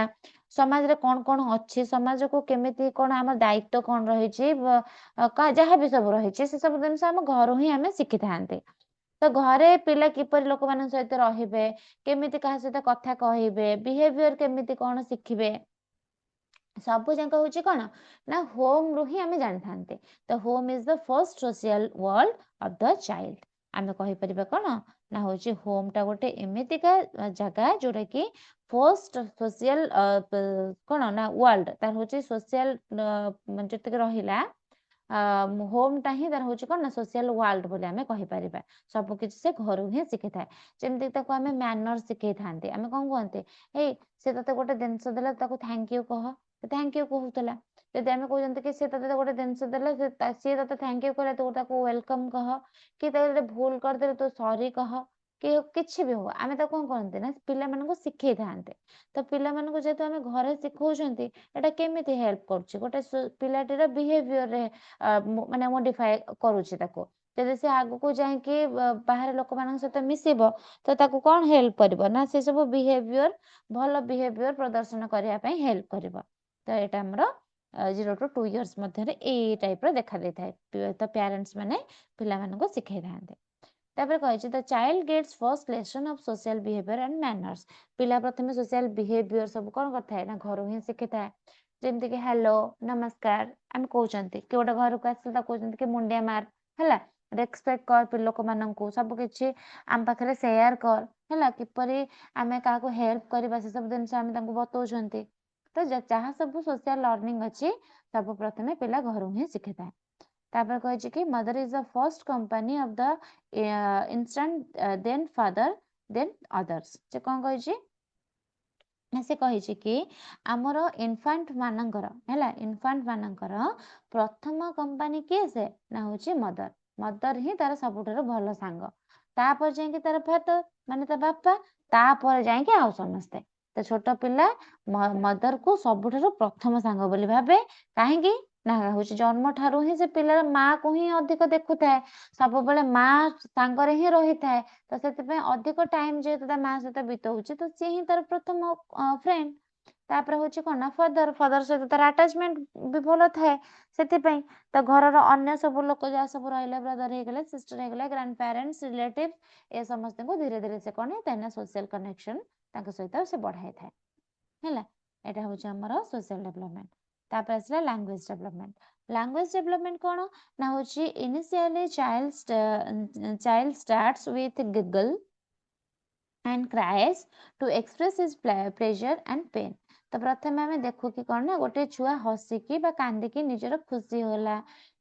ସମାଜରେ କଣ କଣ ଅଛି, ସମାଜକୁ କେମିତି କଣ ଆମ ଦାୟିତ୍ୱ କଣ ରହିଛି, ଯାହା ବି ସବୁ ରହିଛି ସେ ସବୁ ଜିନିଷ ଆମ ଘରୁ ହିଁ ଆମେ ଶିଖିଥାନ୍ତି। ତ ଘରେ ପିଲା କିପରି ଲୋକମାନଙ୍କ ସହିତ ରହିବେ, କେମିତି କାହା ସହିତ କଥା କହିବେ, ବିହେଭିୟର କେମିତି କଣ ଶିଖିବେ, ସବୁ ଯାକ ହଉଛି କଣ ନା ହୋମ ରୁ ହିଁ ଆମେ ଜାଣିଥାନ୍ତି। ତ home is the first social world of the child. ଆମେ କହିପାରିବା କଣ ନା ହଉଛି ହୋମ ଟା ଗୋଟେ ଏମିତିକା ଜାଗା ଯୋଉଟା କି ଫର୍ଷ୍ଟ ସୋସିଆଲ କଣ ନା ୱାର୍ଲଡ, ତାର ହଉଛି ସୋସିଆଲ ଯେତିକି ରହିଲା ହୋମ ଟା ହିଁ ତାର ହଉଛି କଣ ନା ସୋସିଆଲ ୱାର୍ଲଡ ବୋଲି ଆମେ କହିପାରିବା। ସବୁ କିଛି ସେ ଘରୁ ହିଁ ଶିଖିଥାଏ। ଯେମିତି ତାକୁ ଆମେ ମ୍ୟାନର ଶିଖେଇଥାନ୍ତି, ଆମେ କଣ କୁହନ୍ତି ଏଇ ସେ ତତେ ଗୋଟେ ଜିନିଷ ଦେଲା ତାକୁ ଥ୍ୟାଙ୍କ ୟୁ କହ, ଥ୍ୟାଙ୍କ ୟୁ କହୁଥିଲା। ଯଦି ଆମେ କହୁଛନ୍ତି କି ସେ ତତେ ଗୋଟେ ଜିନିଷ ଦେଲା ସିଏ ତତେ ଥ୍ୟାଙ୍କ ୟୁ କଲା, ତୁ ତାକୁ ୱେଲକମ କହ, କି ତାକୁ ଭୁଲ କରିଦେଲେ ତୁ ସରି କହ, କି କିଛି ବି ହଉ ଆମେ ତାକୁ କଣ କରନ୍ତି ନା ପିଲାମାନଙ୍କୁ ଶିଖେଇଥାନ୍ତି। ତ ପିଲାମାନଙ୍କୁ ଯେହେତୁ ଆମେ ଘରେ ଶିଖଉଛନ୍ତି ଏଟା କେମିତି ହେଲ୍ପ କରୁଛି, ଗୋଟେ ପିଲାଟିର ବିହେଭିୟରରେ ମାନେ ମୋଡିଫାଏ କରୁଛି ତାକୁ। ଯଦି ସେ ଆଗକୁ ଯାଇକି ବାହାର ଲୋକମାନଙ୍କ ସହିତ ମିଶିବ ତ ତାକୁ କଣ ହେଲ୍ପ କରିବ ନା ସେ ସବୁ ବିହେଭିୟର ଭଲ ବିହେଭିୟର ପ୍ରଦର୍ଶନ କରିବା ପାଇଁ ହେଲ୍ପ କରିବ। ତ ଏଇଟା ଆମର 0 to 2 years ମଧ୍ୟରେ ଏଇ ଟାଇପର ଦେଖା ଦେଇଥାଏ। ତ ପ୍ୟାରେଣ୍ଟସ ମାନେ ପିଲାମାନଙ୍କୁ ଶିଖେଇଥାନ୍ତି। ତାପରେ କହିଛି ଦ child Gates first lesson of social behaviour and manners. ପିଲା ପ୍ରଥମେ ସୋସିଆଲ ବିହେଭିୟର ସବୁ କଣ କରିଥାଏ ନା ଘରୁ ହିଁ ଶିଖିଥାଏ। ଯେମିତି କି ହ୍ୟାଲୋ ନମସ୍କାର ଆମେ କହୁଛନ୍ତି କି ଗୋଟେ ଘରକୁ ଆସିଲେ ତାକୁ କହୁଛନ୍ତି କି ମୁଣ୍ଡିଆ ମାର ହେଲା ରେସ୍ପେକ୍ଟ କର ଲୋକମାନଙ୍କୁ ସବୁ କିଛି ଆମ ପାଖରେ ସେୟାର କର ହେଲା କିପରି ଆମେ କାହାକୁ ହେଲ୍ପ କରିବା ସେ ସବୁ ଜିନିଷ ଆମେ ତାଙ୍କୁ ବତଉଛନ୍ତି ତ ଯାହା ସବୁ ସୋସିଆଲ ଲର୍ଣ୍ଣିଂ ଅଛି ସବୁ ପ୍ରଥମେ ପିଲା ଘରୁ ହିଁ ଶିଖିଥାଏ ତାପରେ କହିଛି କି mother is the first company of the instant then father then others ସେ କଣ କହିଛି ନା ସେ କହିଛି କି ଆମର ଇନଫାଣ୍ଟ ମାନଙ୍କର ପ୍ରଥମ କମ୍ପାନୀ କିଏ ସେ ନା ହଉଛି ମଦର ହିଁ ତାର ସବୁଠାରୁ ଭଲ ସାଙ୍ଗ ତାପରେ ଯାଇକି ତାର ଫାଦର ମାନେ ତା ବାପା ତାପରେ ଯାଇକି ଆଉ ସମସ୍ତେ ତ ଛୋଟ ପିଲା ମଦରକୁ ସବୁଠାରୁ ପ୍ରଥମ ସାଙ୍ଗ ବୋଲି ଭାବେ କାହିଁକି ନା ହଉଛି ଜନ୍ମ ଠାରୁ ହିଁ ସେ ପିଲାର ମାକୁ ହିଁ ଅଧିକ ଦେଖୁଥାଏ ସବୁବେଳେ ମା ସାଙ୍ଗରେ ହିଁ ରହିଥାଏ ତ ସେଥିପାଇଁ ଅଧିକ ଟାଇମ ଯେହେତୁ ତା ମା ସହିତ ବିତଉଛି ତ ସିଏ ହିଁ ତାର ପ୍ରଥମ ଫ୍ରେଣ୍ଡ ତାପରେ ହଉଛି କଣ ନା ଫାଦର ସହିତ ତାର ଆଟାଚମେଣ୍ଟ ବି ଭଲ ଥାଏ ସେଥିପାଇଁ ତ ଘରର ଅନ୍ୟ ସବୁ ଲୋକ ଯାହା ସବୁ ରହିଲେ ବ୍ରଦର ହେଇଗଲେ ସିଷ୍ଟର ହେଇଗଲେ ଗ୍ରାଣ୍ଡ ପ୍ୟାରେଣ୍ଟସ ରିଲେଟିଭ ଏ ସମସ୍ତଙ୍କୁ ଧୀରେ ଧୀରେ ସେ କଣ ହେଇଥାଏ ସୋସିଆଲ କନେକ୍ସନ ତାଙ୍କ ସହିତ ସେ ବଢାଇଥାଏ ହେଲା ଏଇଟା ହଉଛି ଆମର ସୋସିଆଲ ଡେଭଲପମେଣ୍ଟ ତାପରେ ଆସିଲା ଲାଙ୍ଗୁଏଜ ଡେଭଲପମେଣ୍ଟ କଣ ନା ହଉଛି initially child starts with giggle and cries to express his pleasure and pain ତ ପ୍ରଥମେ ଆମେ ଦେଖୁ କି କଣ ନା ଗୋଟେ ଛୁଆ ହସିକି ବା କାନ୍ଦିକି ନିଜର ଖୁସି ହେଲା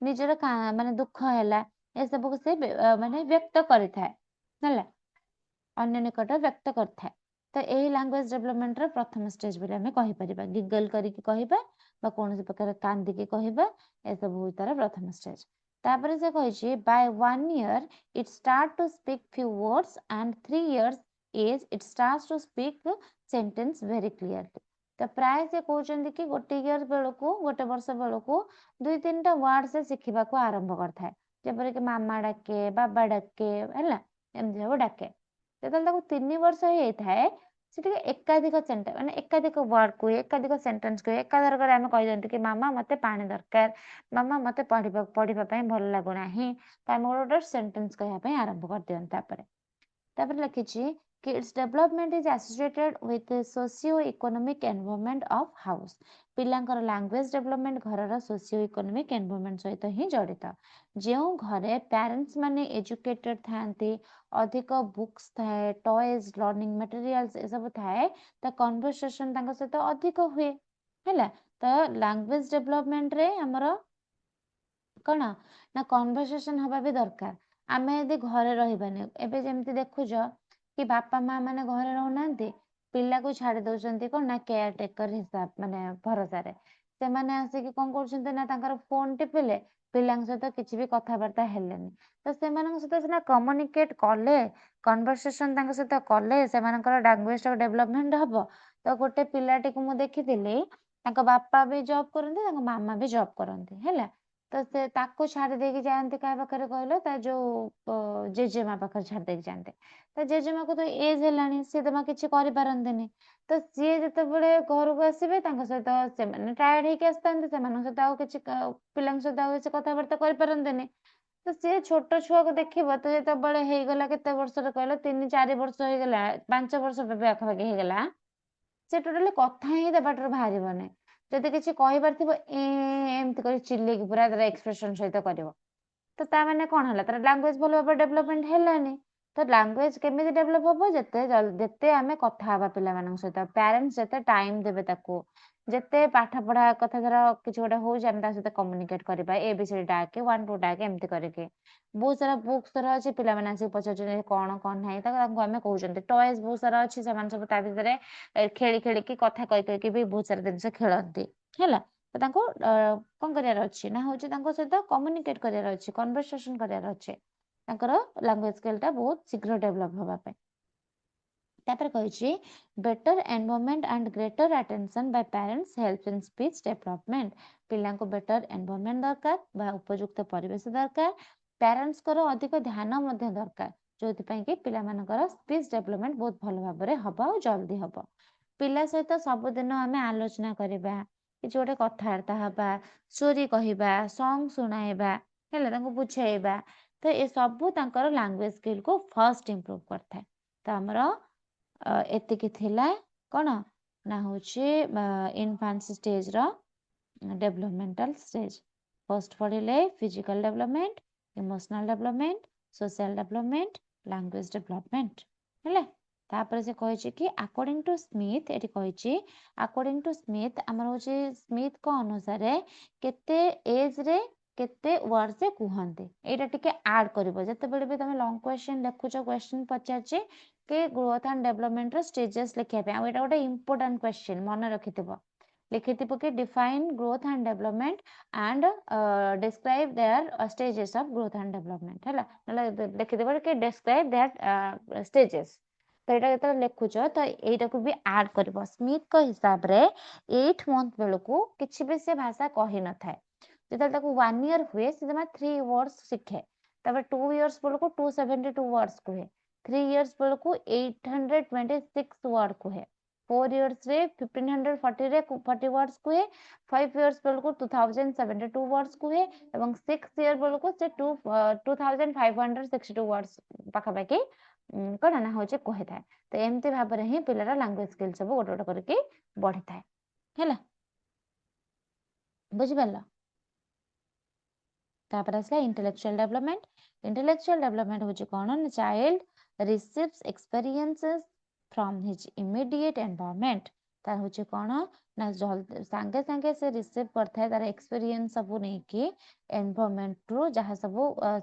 ନିଜର ମାନେ ଦୁଃଖ ହେଲା ଏସବୁକୁ ସେ ମାନେ ବ୍ୟକ୍ତ କରିଥାଏ ହେଲା ଅନ୍ୟ ନିକଟ ବ୍ୟକ୍ତ କରିଥାଏ ତ ଏହି ଲାଙ୍ଗୁଏଜ ଡେଭଲପମେଣ୍ଟର ପ୍ରଥମ ଷ୍ଟେଜ ବୋଲି ଆମେ କହିପାରିବା ଗିଗଲ କରିକି କହିବା ବା କୌଣସି ପ୍ରକାର କାନ୍ଦିକି କହିବା ଏସବୁ ହଉଛି ତାର ପ୍ରଥମ ଷ୍ଟେଜ ତାପରେ ସେ କହିଛି by 1 year it start to speak few words and 3 years age it starts to speak sentence very clearly ତ ପ୍ରାୟ ସେ କହୁଛନ୍ତି କି ଗୋଟେ ବର୍ଷ ବେଳକୁ 2-3ଟା ୱାର୍ଡ ସେ ଶିଖିବାକୁ ଆରମ୍ଭ କରିଥାଏ ଯେପରିକି ମାମା ଡାକେ ବାବା ଡାକେ ହେଲା ଏମିତି ସବୁ ଡାକେ ଯେତେବେଳେ ତାକୁ 3 ବର୍ଷ ହେଇଥାଏ ସେ ଟିକେ ଏକାଧିକ ୱାର୍ଡ କୁହେ ଏକାଧିକ ସେଣ୍ଟେନ୍ସ କୁହେ ଏକାଧରକରେ ଆମେ କହିଦିଅନ୍ତି କି ମାମା ମତେ ପାଣି ଦରକାର ମାମା ମତେ ପଢିବା ପାଇଁ ଭଲ ଲାଗୁନାହିଁ ତ ଆମେ ଗୋଟେ ସେଣ୍ଟେନ୍ସ କହିବା ପାଇଁ ଆରମ୍ଭ କରିଦିଅନ୍ତି ତାପରେ ଲେଖିଛି କି its development is associated with the socio-economic environment of house ପିଲାଙ୍କର ଲାଙ୍ଗୁଏଜ ଡେଭଲପମେଣ୍ଟ ଘରର ସୋସିଓ ଇକୋନୋମିକ ଏନଭାରମେଣ୍ଟ ସହିତ ହିଁ ଜଡିତ ଯେଉଁ ଘରେ ପ୍ୟାରେଣ୍ଟସ ମାନେ ଏଜୁକେଟେଡ ଥାଆନ୍ତି ଅଧିକ ବୁକ୍ସ ଥାଏ ଟଏଜ ଲର୍ଣ୍ଣିଂ ମେଟେରିଆଲସ ଏସବୁ ଥାଏ ତ କନଭରସେସନ ତାଙ୍କ ସହିତ ଅଧିକ ହୁଏ ହେଲା ତ ଲାଙ୍ଗୁଏଜ ଡେଭଲପମେଣ୍ଟରେ ଆମର କଣ ନା କନଭରସେସନ ହବା ବି ଦରକାର ଆମେ ଯଦି ଘରେ ରହିବାନି ଏବେ ଯେମିତି ଦେଖୁଛ କି ବାପା ମା ମାନେ ଘରେ ରହୁନାହାନ୍ତି ପିଲାକୁ ଛାଡି ଦଉଛନ୍ତି କଣ ନା କେୟାର ଟେକର ହିସାବ ମାନେ ଭରସାରେ ସେମାନେ ଆସିକି କଣ କରୁଛନ୍ତି ନା ତାଙ୍କର ଫୋନ ଟିପିଲେ ପିଲାଙ୍କ ସହିତ କିଛି ବି କଥାବାର୍ତ୍ତା ହେଲେନି ତ ସେମାନଙ୍କ ସହିତ ସିନା କମ୍ୟୁନିକେଟ କଲେ କନଭରସେସନ ତାଙ୍କ ସହିତ କଲେ ସେମାନଙ୍କର ଲାଙ୍ଗୁଏଜ ଡେଭଲପମେଣ୍ଟ ହବ ତ ଗୋଟେ ପିଲାଟିକୁ ମୁଁ ଦେଖିଥିଲି ତାଙ୍କ ବାପା ବି ଜବ୍ କରନ୍ତି ତାଙ୍କ ମାମା ବି ଜବ୍ କରନ୍ତି ହେଲା ତ ସେ ତାକୁ ଛାଡି ଦେଇକି ଯାଆନ୍ତି କାହା ପାଖରେ କହିଲ ତା ଯୋଉ ଜେଜେମା ପାଖରେ ଛାଡି ଦେଇକି ଯାଆନ୍ତି ତା ଜେଜେମାକୁ ତ ଏଜ ହେଲାଣି ସିଏ ଜମା କିଛି କରିପାରନ୍ତିନି ତ ସିଏ ଯେତେବେଳେ ଘରକୁ ଆସିବେ ତାଙ୍କ ସହିତ ସେମାନେ ଟାୟାର୍ଡ ହେଇକି ଆସିଥାନ୍ତି ସେମାନଙ୍କ ସହିତ ଆଉ କିଛି ପିଲାଙ୍କ ସହିତ ଆଉ କିଛି କଥାବାର୍ତ୍ତା କରିପାରନ୍ତିନି ତ ସିଏ ଛୋଟ ଛୁଆକୁ ଦେଖିବ ତ ଯେତେବେଳେ ହେଇଗଲା କେତେ ବର୍ଷର କହିଲ 3-4 ବର୍ଷ ହେଇଗଲା 5 ବର୍ଷ ପାଖାପାଖି ହେଇଗଲା ସେ ଟୋଟାଲି କଥା ହିଁ ତା ପାଟିରୁ ବାହାରିବନି ଯଦି କିଛି କହିବାର ଥିବ ଏମିତି କରି ଚିଲେଇକି ପୁରା ତାର ଏକ୍ସପ୍ରେସନ ସହିତ କରିବ ତ ତା ମାନେ କଣ ହେଲା ତାର ଲାଙ୍ଗୁଏଜ ଭଲ ଭାବରେ ଡେଭଲପମେଣ୍ଟ ହେଲାନି ତ ଲାଙ୍ଗୁଏଜ କେମିତି ଡେଭଲପ ହବ ଯେତେ ଆମେ କଥା ହବା ପିଲାମାନଙ୍କ ସହିତ ପ୍ୟାରେଣ୍ଟସ ଯେତେ ଟାଇମ ଦେବେ ତାକୁ ଯେତେ ପାଠ ପଢା କଥା ଧର କିଛି ଗୋଟେ ହଉଛି ଆମେ ତା ସହିତ କମ୍ୟୁନିକେଟ କରିବା ABCD ଡାକେ 1 2 ଡାକେ ଏମିତି କରିକି ବହୁତ ସାରା ବୁକ୍ସ ଧର ଅଛି ପିଲାମାନେ ଆସିକି ପଚାରୁଛନ୍ତି କଣ ନାହିଁ ତାଙ୍କୁ ଆମେ କହୁଛନ୍ତି ଟଏଜ ବହୁତ ସାରା ଅଛି ସେମାନେ ସବୁ ତା ଭିତରେ ଖେଳି ଖେଳିକି କଥା କହିକି ବି ବହୁତ ସାରା ଜିନିଷ ଖେଳନ୍ତି ହେଲା ତ ତାଙ୍କୁ କଣ କରିବାର ଅଛି ନା ହଉଛି ତାଙ୍କ ସହିତ କମ୍ୟୁନିକେଟ କରିବାର ଅଛି କନଭରସେସନ କରିବାର ଅଛି ତାଙ୍କର ଲାଙ୍ଗୁଏଜ ସ୍କିଲ ଟା ବହୁତ ଶୀଘ୍ର ଡେଭଲପ ହବା ପାଇଁ ତାପରେ କହିଛି better environment and greater attention Bai parents help in speech development ପିଲାଙ୍କୁ ବେଟର ଏନଭାରମେଣ୍ଟ ଦରକାର ବା ଉପଯୁକ୍ତ ପରିବେଶ ଦରକାର ପ୍ୟାରେଣ୍ଟସଙ୍କର ଅଧିକ ଧ୍ୟାନ ମଧ୍ୟ ଦରକାର ଯୋଉଥିପାଇଁ କି ପିଲାମାନଙ୍କର ସ୍ପିଚ ଡେଭଲପମେଣ୍ଟ ବହୁତ ଭଲ ଭାବରେ ହବ ଆଉ ଜଲ୍ଦି ହବ ପିଲା ସହିତ ସବୁଦିନ ଆମେ ଆଲୋଚନା କରିବା କିଛି ଗୋଟେ କଥାବାର୍ତ୍ତା ହବା ଷ୍ଟୋରି କହିବା ସଙ୍ଗ ଶୁଣାଇବା ହେଲା ତାଙ୍କୁ ବୁଝେଇବା ତ ଏସବୁ ତାଙ୍କର ଲାଙ୍ଗୁଏଜ ସ୍କିଲକୁ ଫାଷ୍ଟ ଇମ୍ପ୍ରୁଭ କରିଥାଏ ତ ଆମର ଏତିକି ଥିଲା କଣ ନା ହଉଛି ଇନଫାନ୍ସି ଷ୍ଟେଜର developmental stage. First पढ़िले physical development, emotional development, social development, language development हेले तापर से कहिछि कि according to Smith एटी कहिछि according to Smith हमर होछि स्मिथ को अनुसार केते एज रे केते वर्ड से कुहंते एटा टिके ऐड करबो जते बेले भी तमे लॉन्ग क्वेश्चन लिखुछ क्वेश्चन पचारछि के ग्रोथ एंड डेवलपमेंट रो स्टेजेस लिखिया पे आ एटा गोटे इंपोर्टेंट क्वेश्चन मन रखिथिबो लिखिथिबो कि define growth and development and describe their stages of growth and development हैला नले लिखिथिबो कि डिस्क्राइब देयर स्टेजेस तो एटा जते लिखुछ तो एटा को भी ऐड करबो स्मिथ को हिसाब रे 8 मंथ बेलको किछि भी से भाषा कहि न थाए जेते ताको 1 ईयर हुए से जमा 3 वर्ड्स सिखे तबे 2 इयर्स बेलको 272 वर्ड्स कुहे 3 इयर्स बेलको 826 वर्ड कुहे 4 इयर्स रे 1540 रे 40 वर्ड्स कुहे 5 इयर्स बेलको 2072 वर्ड्स कुहे एवं 6 इयर बेलको से 2562 वर्ड्स पाखा पाखी कण ना होचे कहे थाए तो एमती भाव रे ही पिलारा लैंग्वेज स्किल सब गोटे गोटे करके बढ़ी थाए हैला बुझि परला तापर आसला इंटेलेक्चुअल डेवलपमेंट होचे कोन ना child receives experiences from his immediate environment तार होचे कोन ना संगे संगे से रिसीव करथाय तार एक्सपीरियंस सब नै कि एनवायरनमेंट रो जहा सब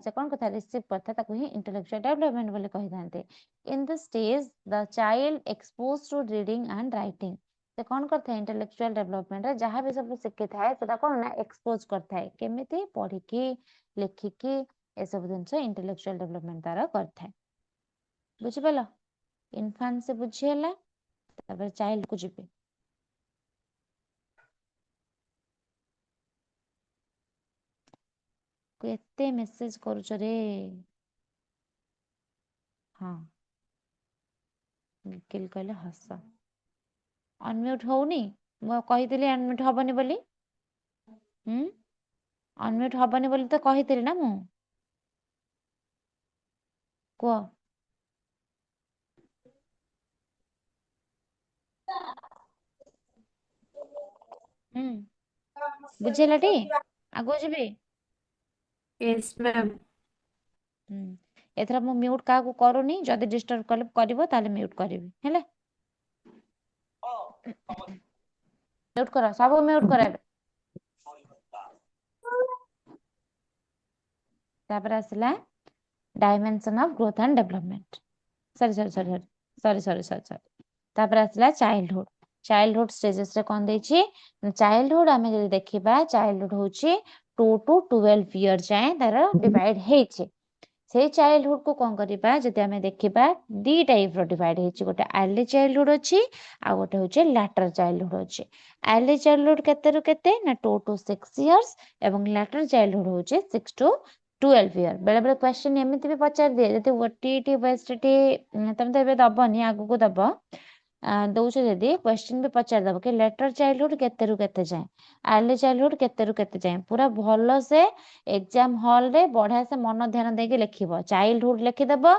से कोन कथा रिसीव करथाय ताको ही इंटेलेक्चुअल डेवलपमेंट बोली कहि थानते in the stage the child exposed to reading and writing से कौन करता है इंटेलेक्चुअल डेवलपमेंट रे जहाँ भी सब शिखी थाए सेटा कौन ना एक्सपोज करता है केमिति पढ़िकी लिखिकी ए सब जिनस इंटेलेक्चुअल डेवलपमेंट तार करता है बुझि पेलो इन्फांट से बुझी होला तापर चाइल्ड को जिबे केते मेसेज करूछ रे हाँ निखिल कहले हस अनम्यूट होउनी मु कहितली अनम्यूट हबनी बोली अनम्यूट हबनी बोली तो कहितली ना मु को बुझेला टी आगो जिबे यस मैम एथरा मु म्यूट का को करूनी जदी डिस्टर्ब करबो ताले म्यूट करबी हेले म्यूट करा सब म्यूट कराबे तापर आसला dimension of growth and development sorry तापर आसला चाइल्डहुड स्टेजेस रे कोन देछि चाइल्डहुड आमे जदी देखिबा चाइल्डहुड होछि 2 to 12 इयर जाए तार डिवाइड हेछि से चाइल्डहुड को कौन करिबा जदि आमे देखिबा दी टाइप रो डिवाइड हेछि गोटे अर्ली चाइल्डहुड अछि आ गोटे होछि लैटर चाइल्डहुड अछि अर्ली चाइल्डहुड केते रु केते ना 2 to 6 इयर्स एवं लैटर चाइल्डहुड होछि 6 to 12 इयर बेले बेले क्वेश्चन एमिति भी पचार दिए जदि ओटीटी वेस्टटी तमे तो एबे दबनी आगु को दब दौछ जदि क्वेश्चन भी पचार दब कि लेटर चाइल्डहुड केते रु केते जाए अर्ली चाइल्डहुड केते रु केते जाए पूरा भलो से एग्जाम हॉल रे बढ़िया से मन ध्यान देके लिखिबो चाइल्डहुड लिखि देबो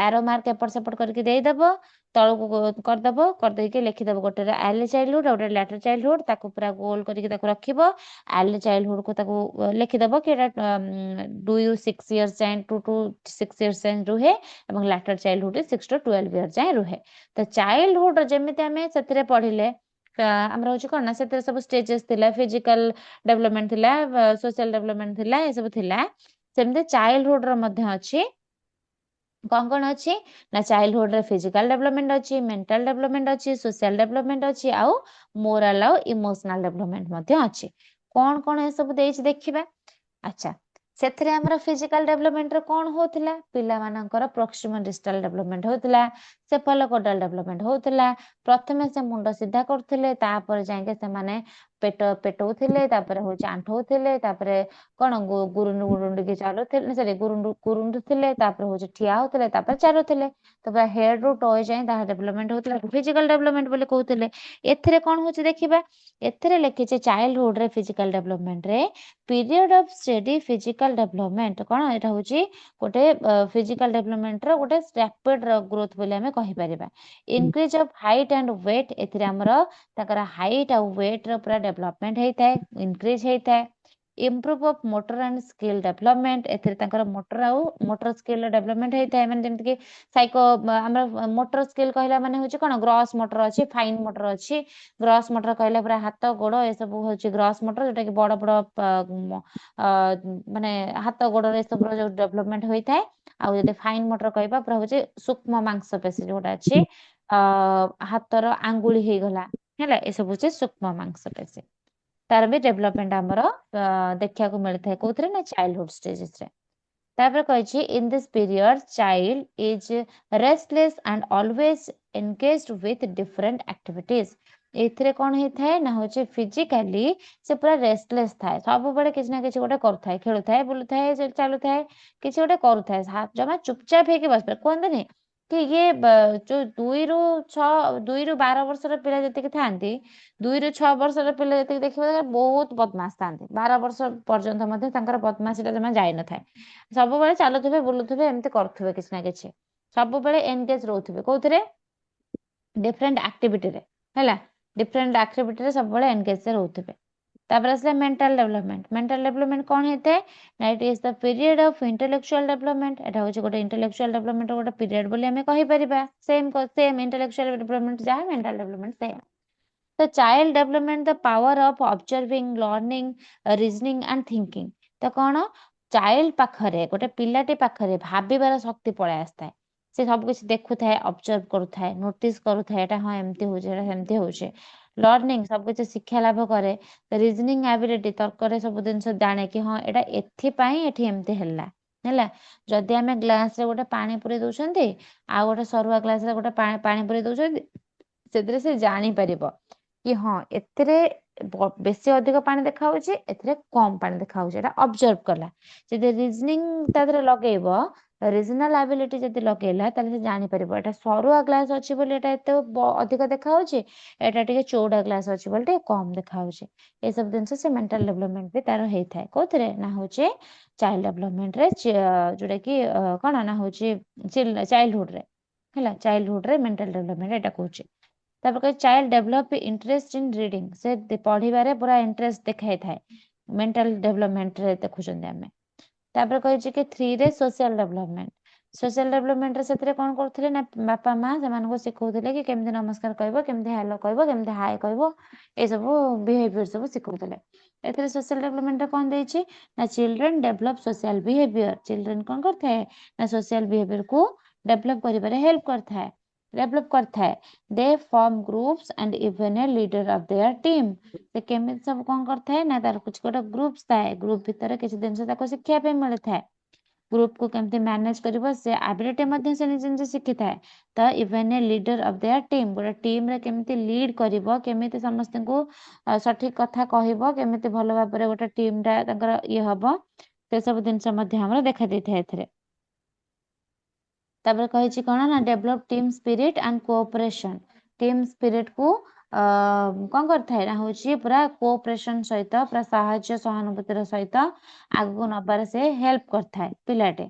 एरो मार्क एपट सेपट करके देई देबो तळको कर देबो कर देके लिखि देबो गोटे अर्ली चाइल्डहुड गोटे लेटर चाइल्डहुड ताको पूरा गोल करके ताको रखिबो अर्ली चाइल्डहुड को ताको लिखि देबो कि एटा 2 to 6 इयर्स जाए 2 to 6 इयर्स जाए रुहे एवं लेटर चाइल्डहुड 6 to 12 इयर जाए रुहे तो चाइल्डहुड जेमिति आमे सेतरे पढिले हमरा होची कोन ना सेतरे सब स्टेजेस थिला फिजिकल डेवलपमेंट थिला सोशल डेवलपमेंट थिला ए सब थिला सेमते चाइल्डहुड रो मध्ये अछि कौन अच्छी ना चाइल्डहुड रे फिजिकल डेवलपमेंट अच्छी मेंटल डेवलपमेंट अच्छी सोशल डेवलपमेंट अच्छी आउ मोरल आउ इमोशनल डेवलपमेंट मध्ये अच्छी कौन ए सब देछि देखिबा अच्छा सेथरे हमरा फिजिकल डेवलपमेंट रे कोन होथिला पिला मानकर प्रॉक्सिमल डिस्टल डेवलपमेंट होथिला सेफालोकोडल डेवलपमेंट होथिला प्रथमे से मुंड सीधा करथिले तापर जाके से माने पेटौथिले तापर हो आंठौथिले तापर कोन गुरुंड के चालुथिले सॉरी गुरुंडुथिले तापर हो ठिया होथिले तापर चालुथिले तापर हेड रो टॉय जाय ता डेवलपमेंट होथिला फिजिकल डेवलपमेंट बोले कहउथिले एथरे कोन होची देखिबा एथरे लिखिचे चाइल्डहुड रे फिजिकल डेवलपमेंट रे period of study physical development कोन एटा होची गोटे फिजिकल डेवलपमेंट रो गोटे रैपिड ग्रोथ बोले हमें कहि परिबा increase of height and weight एथरे हमरो ताकर हाइट आ वेट रो पूरा डेवलपमेंट होता है इनक्रीज होता है improve of motor and skill development एथिरे तांकर मोटर आउ मोटर स्किल डेवलपमेंट होता है माने जेमति कि साइको हमर मोटर स्किल कहला माने होची कोन ग्रॉस मोटर अछि फाइन मोटर अछि ग्रॉस मोटर कहला पूरा हाथ गोड़ ए सब होची ग्रॉस मोटर जोटा कि बड़ बड़ माने हाथ गोड़ रे सब जो डेवलपमेंट होता है आउ जदि फाइन मोटर कहबा पूरा होची सूक्ष्म मांसपेशी जोटा अछि हाथर आंगुली हे गला हैला ए सब होची सूक्ष्म मांसपेशी तार भी डेवलपमेंट हमर देखिया को मिलता है कोथरे ना चाइल्डहुड स्टेजेस रे तापर कहिछि in this period child is restless and always engaged with different activities एथिरे कोन हे थाए ना होचे फिजिकली से पूरा रेस्टलेस थाए सब बड़े किछ ना किछ गोटे करूथाए खेलुथाए बुलुथाए चालुथाए किछ गोटे करूथाए जमा चुपचाप हे के बस कहंतनी कि ये जो 2 ରୁ 12 ବର୍ଷର ପିଲା ଯେତିକି ଥାନ୍ତି 2 ରୁ 6 ବର୍ଷର ପିଲା ଯେତିକି ଦେଖିବା ବହୁତ ବଦମାସ ଥାନ୍ତି 12 ବର୍ଷ ପର୍ଯ୍ୟନ୍ତ ମଧ୍ୟ ତାଙ୍କର ବଦମାସିଟା ଜମା ଯାଇନଥାଏ ସବୁବେଳେ ଚାଲୁଥିବେ ବୁଲୁଥିବେ ଏମିତି କରୁଥିବେ କିଛି ନା କିଛି ସବୁବେଳେ ଏନଗେଜ ରହୁଥିବେ କୋଉଥିରେ डिफरेंट एक्टिविटी रे हैला डिफरेंट एक्टिविटी रे सबବେଳେ एनगेज रहुथिबे तापर असला मेंटल डेवलपमेंट कोन हेते ना it is the period of intellectual development एटा होची गोटे इंटेलेक्चुअल डेवलपमेंट गोटे पीरियड बोली हमें कहि परिबा सेम इंटेलेक्चुअल डेवलपमेंट जा mental development same the child development the power of observing learning reasoning and thinking तो कौन चाइल्ड पाखरे गोटे पिलाटी पाखरे भाबिबार शक्ति पळै आस्ताय से सब कुछ देखुथाय ऑब्जर्व करूथाय नोटिस करूथाय एटा हां एमती होजे एटा सेमती होजे लर्निंग सब कुछ शिक्षा लाभ करे रीजनिंग एबिलिटी तर्क रे सब जिंस जाने कि हां एटा एथि पई एठी एमती हल्ला हैला जदि आमे ग्लास रे गोटे पानी पुरे दउछंती आ गोटे सरुआ ग्लास रे गोटे पानी पुरे दउछंती सेतरे से जानि परिबो कि हाँ एथिरे बेसी अधिक पानी देखा होची एथिरे कम पानी देखा होची एटा ऑब्जर्व कला जदि रीजनिंग तादरे लगेइबो रीजनल एबिलिटी जदि लगेला ताले से जानि परिबो एटा सरुआ ग्लास अछि बोली एटा एते अधिक देखा होची एटा टिके चौड़ा ग्लास अछि बोली टिके कम देखा होची ए सब दिन से मेंटल डेवलपमेंट भी तार हेइ थाए कोथरे ना होची चाइल्ड डेवलपमेंट रे जोटा कि कोन ना होची चाइल्डहुड रे हैला चाइल्डहुड रे मेंटल डेवलपमेंट एटा कहूची तापर कहे child develop interest in reading से पढ़िबारे पूरा इंटरेस्ट देखाई थाए मेंटल डेवलपमेंट रे देखुचंदे हमें तापर कहे कि 3 रे सोशल डेवलपमेंट रे सेतरे कोन करथले ना बापा मां से मानको सिखौथले कि केमते नमस्कार कहबो केमते हेलो कहबो केमते हाय कहबो ए सब बिहेवियर सब सिखौथले एथरे सोशल डेवलपमेंट रे कोन देछि ना children develop social behaviour children कोन करथाय ना सोशल बिहेवियर को डेवलप करिबारे हेल्प करथाय डेवलप करथाय they form groups and even a leader of their team से केमिति सब कोन करथाय ना तार कुछ गोटे ग्रुप्स थाए ग्रुप भीतर किछि दिन से ताको शिक्षा पे मिले थाए ग्रुप को केमते मैनेज करबो से एबिलिटी मध्ये से निजे निजे शिखि थाए त even a leader of their team गोटे टीम रे केमते लीड करबो केमिति समस्त को सठिक कथा कहबो केमिति भलो भाबरे गोटे टीम रा ताकर ये हबो से सब दिन से मध्ये हमरा देखा दै थाए एथरे तापर कहिछि कोन ना develop team spirit and cooperation team spirit को कोन करथाय ना होची पूरा कोऑपरेशन सहित पूरा सहायता सहानुभूतिर सहित आगु नबार से हेल्प करथाय पिलाटे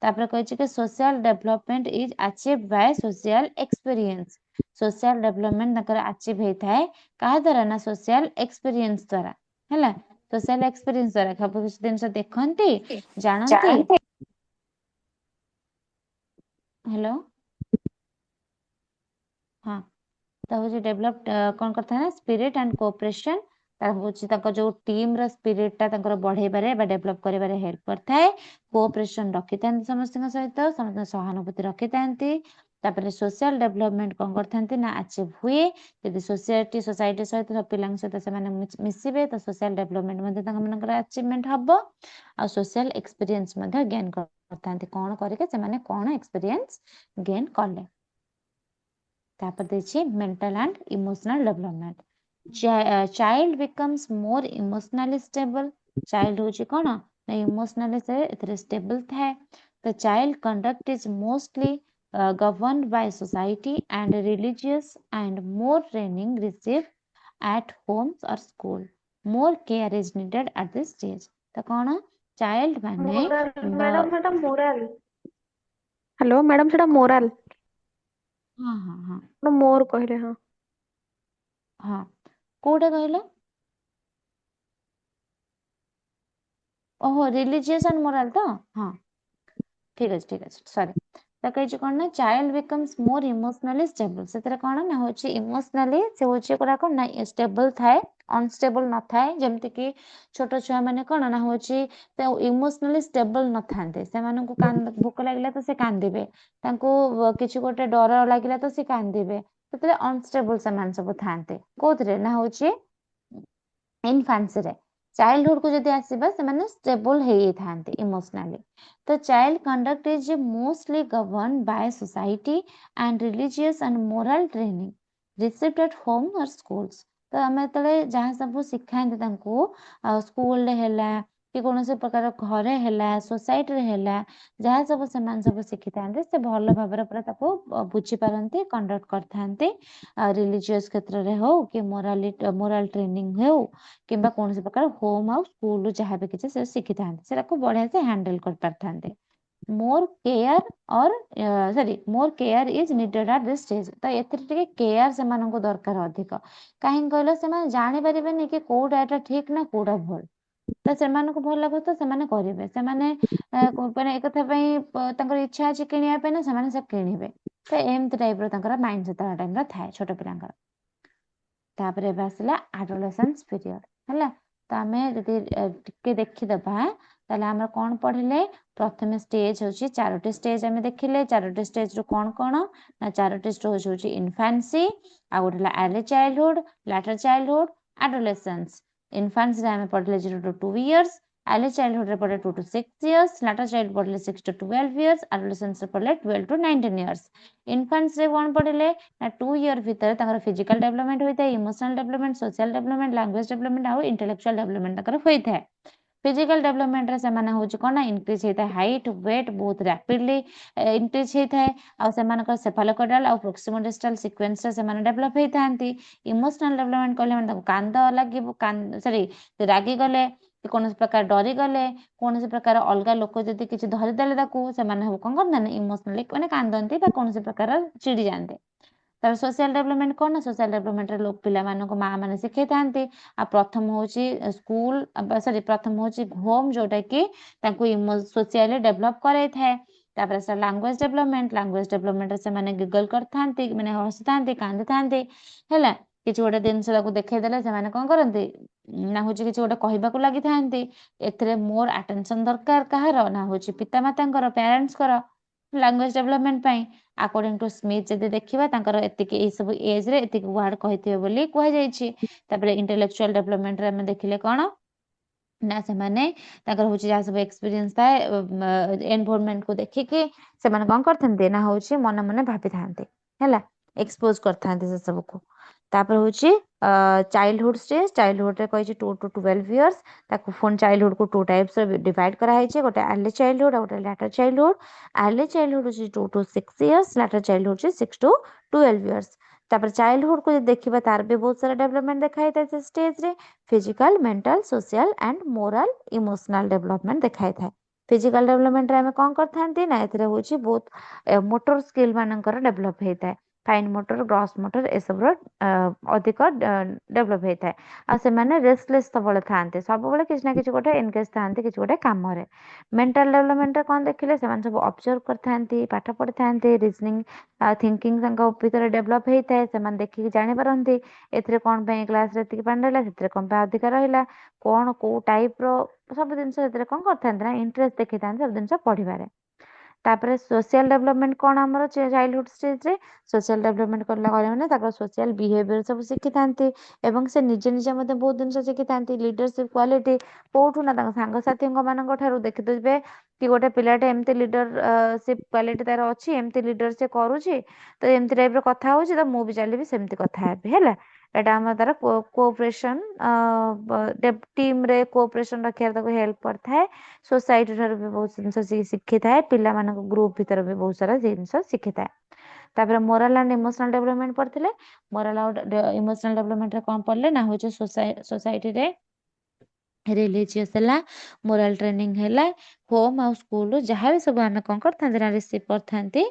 तापर कहिछि कि social development is achieved by social experience social development नकर अचीव हेइ थाए काहा द्वारा ना सोशल एक्सपीरियंस द्वारा हैला सोशल एक्सपीरियंस द्वारा सब कुछ दिन से देखंती जानंती हेलो हाँ ता होची डेवलप कोन करथा ना स्पिरिट एंड कोऑपरेशन ता होची ताको जो टीम रा स्पिरिट ता ताकर बढ़ेबारे बा डेवलप करिबारे हेल्प करथाय कोऑपरेशन रखितांती समस्त सहित समस्त सहानुभूति रखितांती तापर सोशल डेवलपमेंट कोन करथांती ना अचीव हुए यदि सोसाइटी सहित सब पिलांग सहित से माने मिसिबे तो सोशल डेवलपमेंट मध्ये तांग मनकर अचीवमेंट हबो आ सोशल एक्सपीरियंस मध्ये गेन करथांती कोन करके से माने कोन एक्सपीरियंस गेन करले तापर देछि mental and emotional development child becomes more emotionally stable child होची कोन ना इमोशनली से इतरे स्टेबल थाए the child conduct is mostly governed by society and religious and more training received at homes or school more care is needed at this stage तो कौन child माने madam सेटा मोराल हेलो मैडम सेटा morale हाँ हाँ हाँ मोर कहले हाँ हाँ कोटा कहलो ओहो रिलीजियस एंड मोराल तो हाँ ठीक अच्छे सॉरी तो कही कौन ना child becomes more emotionally stable से कौन ना हूँ इमोशनली से हूँ गुड़ाक ना स्टेबल थाए अनस्टेबल न थाए जमती कि छोट छुआ मैंने कौन ना हूँ इमोशनली स्टेबल न थाते से भोक लगे तो से कांदे किसी गोटे डर लगे तो से कांदे तो अनस्टेबल से सब थाते कौन ना हूँ इनफान्सी रे चाइल्डहुड को जदि आसीबा से स्टेबल हो थाते इमोशनली तो child conduct is mostly govern by society and religious and moral training received at home और स्कूल्स तो आम जो जहाँ सब शिखाते स्कूल कि कौन से प्रकार घरे है सोसाइटी है जहाँ सब सब शिखी था से भल भाव बुझी पारती कंडक्ट करते रिलीजियस क्षेत्र में हो कि मोराल ट्रेनिंग हो कि कौन से प्रकार होम आउ स्कूल जहाँ भी किसी से शिखी था बढ़िया से हैंडल कर पारते मोर केयर और sorry more care is needed at this stage तो ये केयर से दरकार अधिक कहीं कहल से जानी पारे कि कौटा एटा ठीक ना कौटा भल तो से भल लगे तो करेंगे से मैंने एक इच्छा अच्छी किणवाई ना से किणवे तो एमती टाइप माइंड से टाइम थाए छोट पिलांकर तापर आसला एडोलेसेंस पीरियड है तो आम जब देखीदबा ताले आम कौन पढ़ले प्रथम स्टेज हूँ चारोटी स्टेज आम देखिले चारोटी स्टेज रू कौन कौन ना चारोटी स्टेज हूँ इनफान्सी आ गोटे early childhood later childhood adolescence infancy आम पढ़ले 0 to 2 years अर्ली चाइल्डहुड रे पढ़ले 2 to 6 years लैटर चाइल्ड पढ़ले 6 to 12 years एडोलेसेंस पढ़ले 12 to 19 years इनफान्स रे कौन पढ़ले ना 2 year भितर फिजिकल डेवलपमेंट होता है emotional development social development language development और इंटेलेक्चुअल डेवलपमेंट होता है फिजिकल डेवलपमेंट रे से हूँ कौन ना इनक्रीज होता है हाइट वेट बहुत रैपिडली इनक्रीज होता है और सेफालोकोडाल और प्रोक्सिमोडिस्टल सीक्वेंस से डेवलप होता है इमोशनल डेवलपमेंट कहले कांद लगे सॉरी रागी गले कौन प्रकार डरी गले कौन प्रकार अलग लोक जब किसी धरीदे कौन करते इमोशनली मैंने कांदती कौन प्रकार चिड़ी जाते तर सोशल डेवलपमेंट कौन ना सोशल डेवलपमेंट लोग पिला माँ मैंने शिखे था आ प्रथम हूँ स्कूल सॉरी प्रथम हूँ होम जोटा कि सोशली डेवलप कराई थाए से लैंग्वेज डेवलपमेंट से गिगल करते मैंने हसी था कांदी था है किसी गोटे जिनस देखईदे से कौन करती ना हूँ किसी गोटे कहवाक लगी था मोर अटेंशन दरकार कहार ना हूँ पितामाता parents language development according to Smith जब देखा सब एज रे एतिक वर्ड कही बोली कहुई इंटेलेक्चुअल डेवलपमेंट रे देखिले कौन ना से हूँ जहाँ सब एक्सपीरियंस था एनवायरनमेंट को देखिकी से कौन करते ना हूँ मन मन भाभी था है एक्सपोज करते से सबको तापर हूँ चाइल्डहुड स्टेज चाइल्डहुड रे कही 2 to 12 years फोन चाइल्डहुड को 2 टाइप्स डिवाइड कराई गोटे अर्ली चाइल्डहुड और गोटे लैटर चाइल्डहुड अर्ली चाइल्डहुड हूँ 2 to 6 years later childhood 6 to 12 years तापर चाइल्डहुड को देखिए तार भी बहुत सारा डेवलपमेंट दिखाई था स्टेज रे physical mental social and moral emotional development दिखाई था फिजिकल डेवलपमेंट आम कौन करते ना ये हूँ बहुत मोटर स्किल मानकर डेवलप होता है फाइन मोटर ग्रॉस मोटर ए सब अधिक डेवलप होता है आ रेस्टलेस सबले था सब किसी ना कि गोटे एनगेज था कि गोटे कम मेंटल डेवलपमेंट कौन देखिले सब ऑब्जर्व करते पाठ पढ़ी था रिजनिंग थिंकिंग भीतर डेवलप होता है से देखिए जापारती ए कौन क्लास रे पानी रहा से कौन अधिक रहा कौन कौ टाइप सब जिन कौन करते इंटरेस्ट देखी था सब जिन पढ़वे तापर सोशल डेवलपमेंट कौन आमर चाइल्डहुड स्टेज रे सोशल डेवलपमेंट करला मैंने सोशल बिहेवियर सब शिखी था से निजे निजे बहुत जिन शिखी था लीडरशिप क्वालिटी कौटू ना सांगसाथी मान देखिदे कि गोटे पिलाटे एमती लीडरशिप क्वालिटी तार अच्छी एमती लीडर से करुच्ची तो एमती टाइप कथा हो तो मुझे चलिए सेमती कथा है एटा आम तार कोऑपरेशन टीम रे कोऑपरेशन रखा हेल्प करता है सोसाइटी ठार भी बहुत जिन शिखी था पिला ग्रुप भीतर भी बहुत सारा जिन शिखी था तापर मोराल एंड इमोशनल डेवलपमेंट पढ़ते मोराल और इमोशनल डेवलपमेंट रे कौन पढ़ले ना हूँ सोसाइटी रे रिलीजियस है मोराल ट्रेनिंग है होम आउ स्कूल जहाँ भी सब आम कौन करते ना रिसीव करते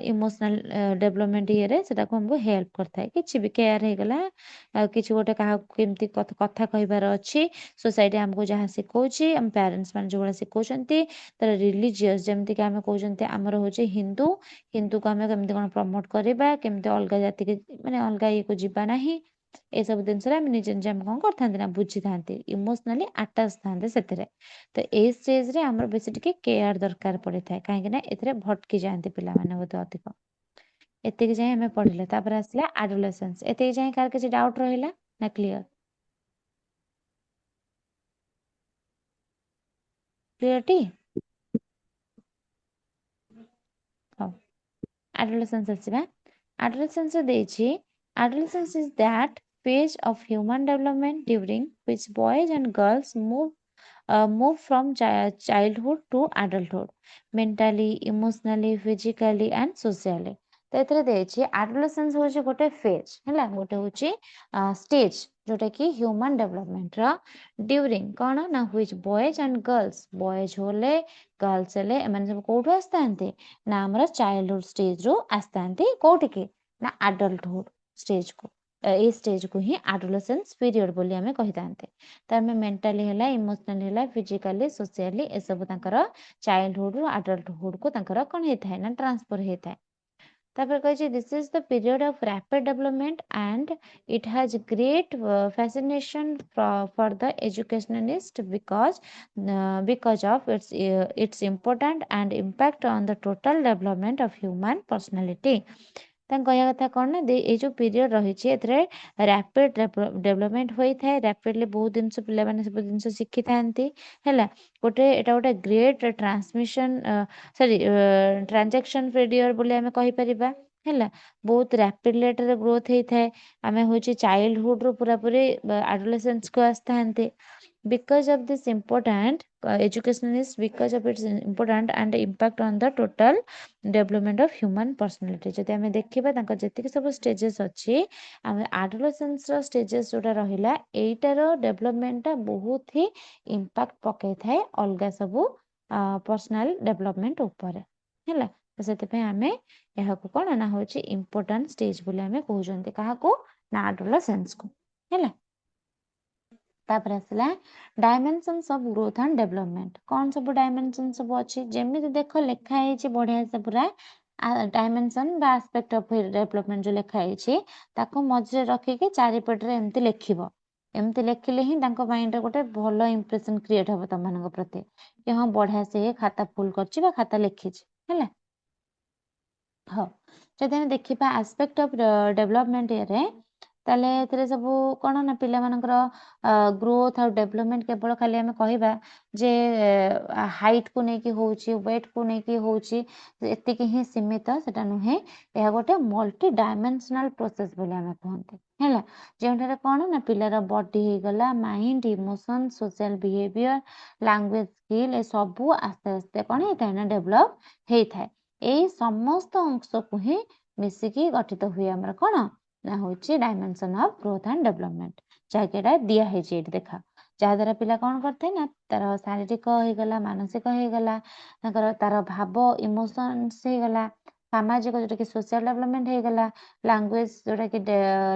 इमोशनल डेवलपमेंट ये सेटा को हमको हेल्प करता है किसी भी केयर हो गला किसी गोटे क्या केमती कथा कहबार अच्छी सोसाइटी आमको जहाँ शिखाऊँ आम पेरेंट्स मैंने जो भाई शिखाते तर रिलीजियस जमती आम कहते आमर हूँ हिंदू हिंदू को आम केमती कौन प्रमोट करवा केमती अलग जाति के माने अलग ये को जीवा नहीं ए सब जिनस निजे निजे आम कौन करते ना बुझी था इमोशनाली आटाच था से तो ये स्टेज रे आमर बेस टे केयर दरकार पड़े था कहीं ए भटकी जाती पिला बोधे अधिक एतिक जाए आम पढ़ले आसला एडोलेसेंस एतिक जाए कार किसी डाउट रहा ना क्लियर क्लियर टी हाँ adolescence ଆସିବା adolescence ଦେଇଛି adolescence is that phase of human development during which boys and girls move from childhood to adulthood mentally emotionally physically and socially तो एथरे ଦେଇଛି adolescence होची गोटे फेज हैला गोटे होची स्टेज जोटा कि ह्यूमन डेवलपमेंट रा ड्यूरिंग कौन ना which boys and girls boys होले गर्ल्स हेले एमाने सब कोठु आस्तांते ना हमर चाइल्डहुड स्टेज रो आस्तांते कोठिके ना एडल्टहुड स्टेज को ए स्टेज को ही एडोलेसेंस पीरियड बोली हमें कहितांते त हमें मेंटली हैला इमोशनली हैला फिजिकली सोशली ए सब तांकर चाइल्डहुड रो एडल्टहुड को तांकर कोन हेथाय ना ट्रांसफर हेथाय तापर कहिछि this is the period of rapid development and it has great fascination for the educationalist because of its important and impact on the total development of human personality कहया कथा कौन ना ये जो पीरियड रही है रैपिड डेवलपमेंट होता है rapidly बहुत दिन पिला माने सब जिन शिखी था गोटे एटा गोटे great transmission sorry transaction period बोले आमे कहि परिबा हैला बहुत रैपिड रेट रे ग्रोथ होता है आमे होची चाइल्डहुड रो पूरा पूरी एडोलेसेंस को आस्थांते because of this important education is because of its important and impact on the total development of human personality जदि आमे देखिबा तांकर जतिक सब स्टेजेस अछि आमे एडोलेसेंस रो स्टेजेस जोटा रहिला एटार डेवलपमेंट ता बहुत ही इम्पैक्ट पकै थाए अलगा सब पर्सनल डेवलपमेंट ऊपर हैला तो सेते पे आमे यहा को कोन ना होची इम्पोर्टेंट स्टेज बोले आमे कहउजंती काहा को ना एडोलेसेंस को हैला तापर आसला dimensions of growth and development कौन सब डायमेंशन सब अच्छी जमी देख लिखाई बढ़िया से पूरा डायमेंशन बा एस्पेक्ट ऑफ डेवलपमेंट जो लिखाई मझे रखिकी चारिपटे एमती लिखिब एमती लिखिले ही माइंड गोटे भल इंप्रेशन क्रिएट हम तुम मान प्रति कि हाँ बढ़िया से खाता फुल कर खाता लिखी है हाँ जब देखा एस्पेक्ट ऑफ डेवलपमेंट ये ताले एथिरे सब कौन ना पिला मानकर ग्रोथ और डेवलपमेंट केवल खाली आम कहवा जे हाइट को लेकिन होची वेट को लेकिन होची एतिकी ही सीमित सेटा नुहे यह गोटे मल्टी डायमेंशनल प्रोसेस बोले आम कहते है जो कौन ना पिलार बॉडी हो गला mind emotion social behaviour language skill ए सबू आस्ते आस्ते कौन होता है ना डेवलप होता है यही समस्त अंश को ही मिसिकी गठित हुए आमर कौन ना होची dimension of growth and development जहाँकि दिया है देखा जहाँ द्वारा पिला कौन करते ना तार शारीरिक हो गला मानसिक हो गला तार भाव इमोशंस हो गला सामाजिक जोटा कि सोशल डेवलपमेंट हो गला लैंग्वेज जोटा कि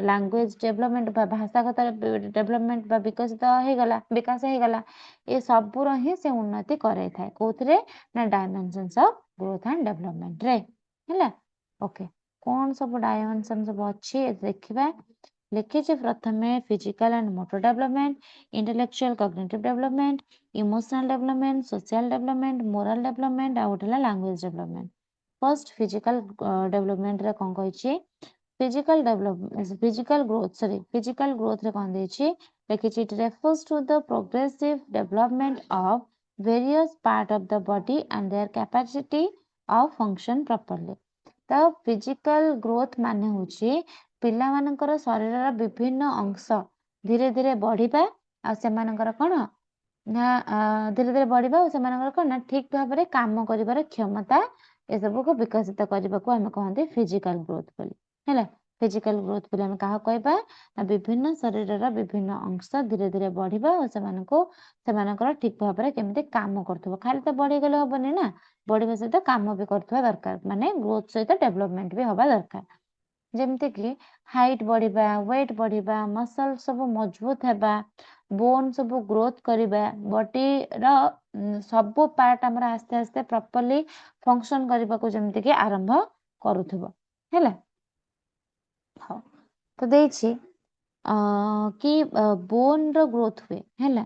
लैंग्वेज डेवलपमेंट भाषागत डेवलपमेंट विकसित हो गला विकास हो गला ये सबूर ही से उन्नति कराई थाए कौन ना dimensions of growth and development रे है ओके कौन सब डायमेंशन सब अच्छी देखा लिखी प्रथम physical and motor development intellectual cognitive development emotional development social development moral development आउ गोटे language development first physical development रे कौन कही फिजिकल डेवलपमेंट फिजिकल ग्रोथ रे कौन देछि लिखी it refers to the progressive development of various part of the body and their capacity of function properly तो फिजिकल ग्रोथ माने होची पिला मानकर शरीर विभिन्न अंश धीरे धीरे बढ़िबा आ सेमानकर कोन ना धीरे धीरे बढ़िबा आ सेमानकर कोन ना ठीक भाव में काम करिवार क्षमता ए सब को विकसित करने को आम कहते फिजिकल ग्रोथ बोली है फिजिकल ग्रोथ बोले आम क्या कहबा ना विभिन्न शरीर विभिन्न अंश धीरे धीरे बढ़िबा और सेमानकर ठीक भाव में केମିତି काम करथबो खाली तो बढ़ीगले हबनी ना बढ़िबा सहित काम भी करथबा दरकार माने ग्रोथ सहित डेवलपमेंट भी हवा दरकार जेमती कि हाइट बढ़िबा वेट बढ़िबा मसल सब मजबूत हेबा बोन सब ग्रोथ करिबा बॉडी रो सब पार्ट हमर आस्ते आस्ते प्रॉपर्ली फंक्शन करबा को जेमती कि आरंभ करूथबो हैला हाँ तो देछि कि बोन रो ग्रोथ हुए हैला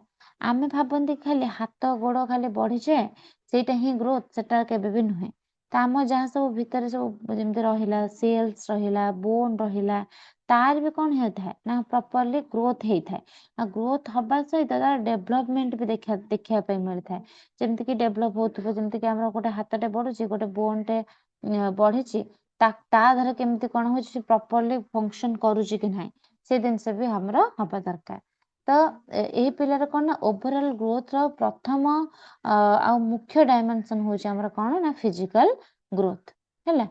आमे भाबंती खाली हाथ गोड़ खाली बढ़ी जाए सेटा ही ग्रोथ सेटा केबे भी नुहे तो आम जहाँ सब भितर सब जेमती रहिला सेल्स रहिला बोन रहिला तार भी कौन होता है ना प्रॉपर्ली ग्रोथ होता है ग्रोथ हवा सहित तार डेवलपमेंट भी देखा पे मिलता है जेमती कि डेवलप होथबो जेमती कि हमर गोटे हाथटे बढ़ुची गोटे बोनटे बढ़ी ताधर केमती कौन हो प्रॉपर्ली फंक्शन करुची कि नहीं से जिनस भी हमर हवा दरकार तो यही पिलार कौन ना ओवरऑल ग्रोथ रो प्रथम आ मुख्य डायमेंशन होची हमर कौन ना फिजिकल ग्रोथ हैला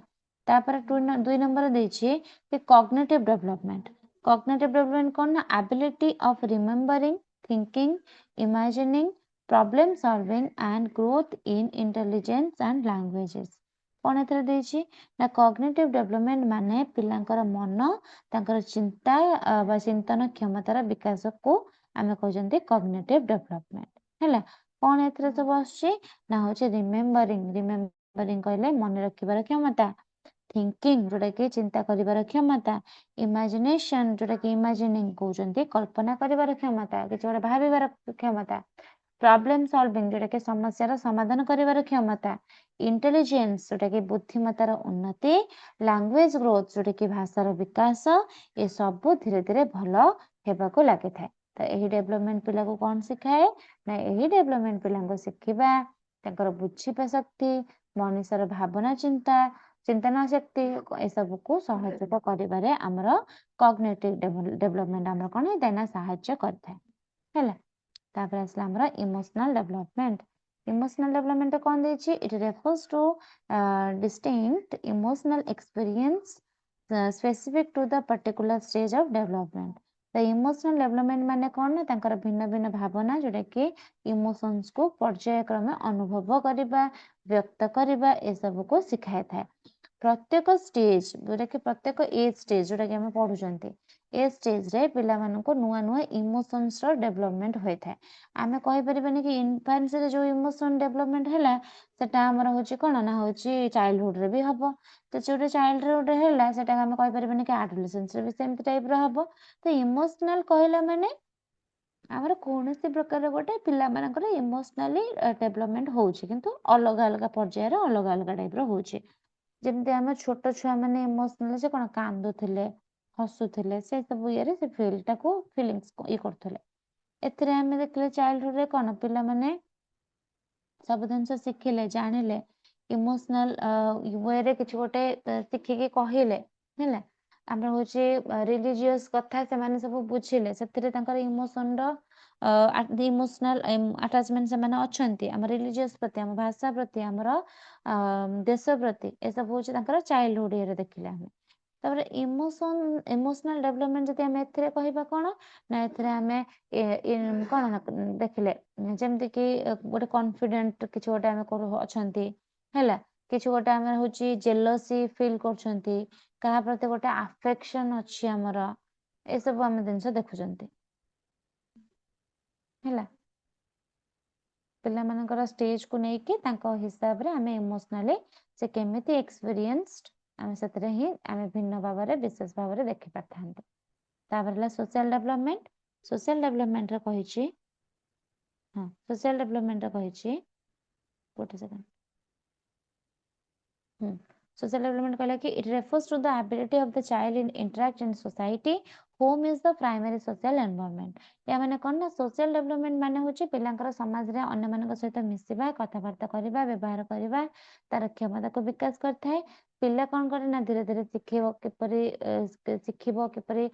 तापर 2 नंबर देछि कि कॉग्निटिव डेवलपमेंट कौन ना ability of remembering thinking imagining problem solving and growth in intelligence and languages कौन एथरे देछि ना कॉग्निटिव डेवलपमेंट माने पिलांकर मन तांकर चिंता बा चिंतन क्षमतार विकास को आमे कहजंती कॉग्निटिव डेवलपमेंट हैला कौन एथरे सब आछि ना होचे रिमेम्बरिंग कहले मन रखिबार क्षमता थिंकिंग जोटा कि चिंता करिबार क्षमता इमेजिनेशन जोटा कि इमेजिनिंग कहजंती कल्पना करिबार क्षमता किछ गोटे भाबिबार क्षमता प्रॉब्लम सॉल्विंग जोटा कि समस्यार समाधान करिबार क्षमता इंटेलिजेंस जोटा कि बुद्धिमतार उन्नति लैंग्वेज ग्रोथ जोटा कि भाषार विकास ये सब धीरे धीरे भल हेबाको लागि थाए तो यही डेवलपमेंट पिला को कौन सिखाए ना यही डेवलपमेंट पिला को शिखिबा तांकर बुझिबा शक्ति मनुष्यर भावना चिंतन शक्ति ए सब को सहयोग करिबारे हमर कॉग्निटिव डेवलपमेंट हमर कोन है ना सहायता करथाय हैला तापर आसला हमर इमोशनल डेवलपमेंट कौन देछि it refers to distinct emotional experience specific to the particular stage of development तो इमोशनल डेवलपमेंट माने कौन ना तांकर भिन्न भिन्न भावना जोटा कि इमोशंस को पर्यायक्रमे अनुभव करिबा व्यक्त करिबा ए सब को सिखाए थाए प्रत्येक स्टेज जोटा कि प्रत्येक एज स्टेज जोटा कि हम पढ़ुचंती ए स्टेज रे पिला मानको नुआ नुआ इमोशंस रो डेवलपमेंट होय थाए आमे कहि परिबानी कि इन्फान्स रे जो इमोशन डेवलपमेंट हैला सेटा हमर होची कोन ना होची चाइल्डहुड रे भी हबो तो जोटे चाइल्डहुड रे हैला सेटा हम कहि परिबानी कि एडोलेसेंस रे भी सेम टाइप रो हबो तो इमोशनल कहला माने आमर कौन प्रकार गोटे पिला मानकर इमोशनली डेवलपमेंट होची किंतु अलग अलग पर्याय रे अलग अलग टाइप रो होची जेमती आम छोट छुआ मैंने इमोशनल से कौन कांदुले हसुले से सब ये से फिल्टा को फिलिंग्स ये करते एथिरे आम देखले चाइल्डहुड रे कौन पिला माने सब जिन शिखिले जानिले इमोशनल वे रे किछ गोटे शिखिकी कहले हैला आम हूँ रिलीजियस कथा से माने सब बुझिले से इमोशन इमोशनल अटाचमेंट से माने अच्छंती आम रिलीजियस प्रति आम भाषा प्रति आमर देश प्रति ए सब हूँ चाइल्डहुड ये देखिले आम तापर इमोशनल डेवलपमेंट जदि आम एथिरे कहबा कोन ना एथिरे आमे कोन देखिले जेमति कि गोटे कॉन्फिडेंट किछ गोटे आमे करू अछंती हैला किछ गोटे आमे होची जेलसी फील करछंती कहा प्रति गोटे अफेक्शन अछि हमर ए सब आमे जिंस देखुचंती हैला पिला मानकर स्टेज को नेकी तांको हिसाब रे आमे इमोशनली से केमिति एक्सपीरियंस्ड आमे सतरे ही आमे भिन्न भाव रे विशेष भाव रे देखि पाथांते तापर ला सोशल डेवलपमेंट रे कहिछि हां सोशल डेवलपमेंट रे कहिछि गोटे सेकंड सोशल डेवलपमेंट कहला कि it refers to the ability of the child in interact in society home is the primary social environment या माने कौन ना सोशल डेवलपमेंट माने होची पिलांकर समाज रे अन्य मानक सहित मिसिबा कथाबार्ता करबा व्यवहार करबा तार क्षमता को विकास करथाय पिला कौन करे ना धीरे धीरे शिखेबो किपरि शिखिबो किपरि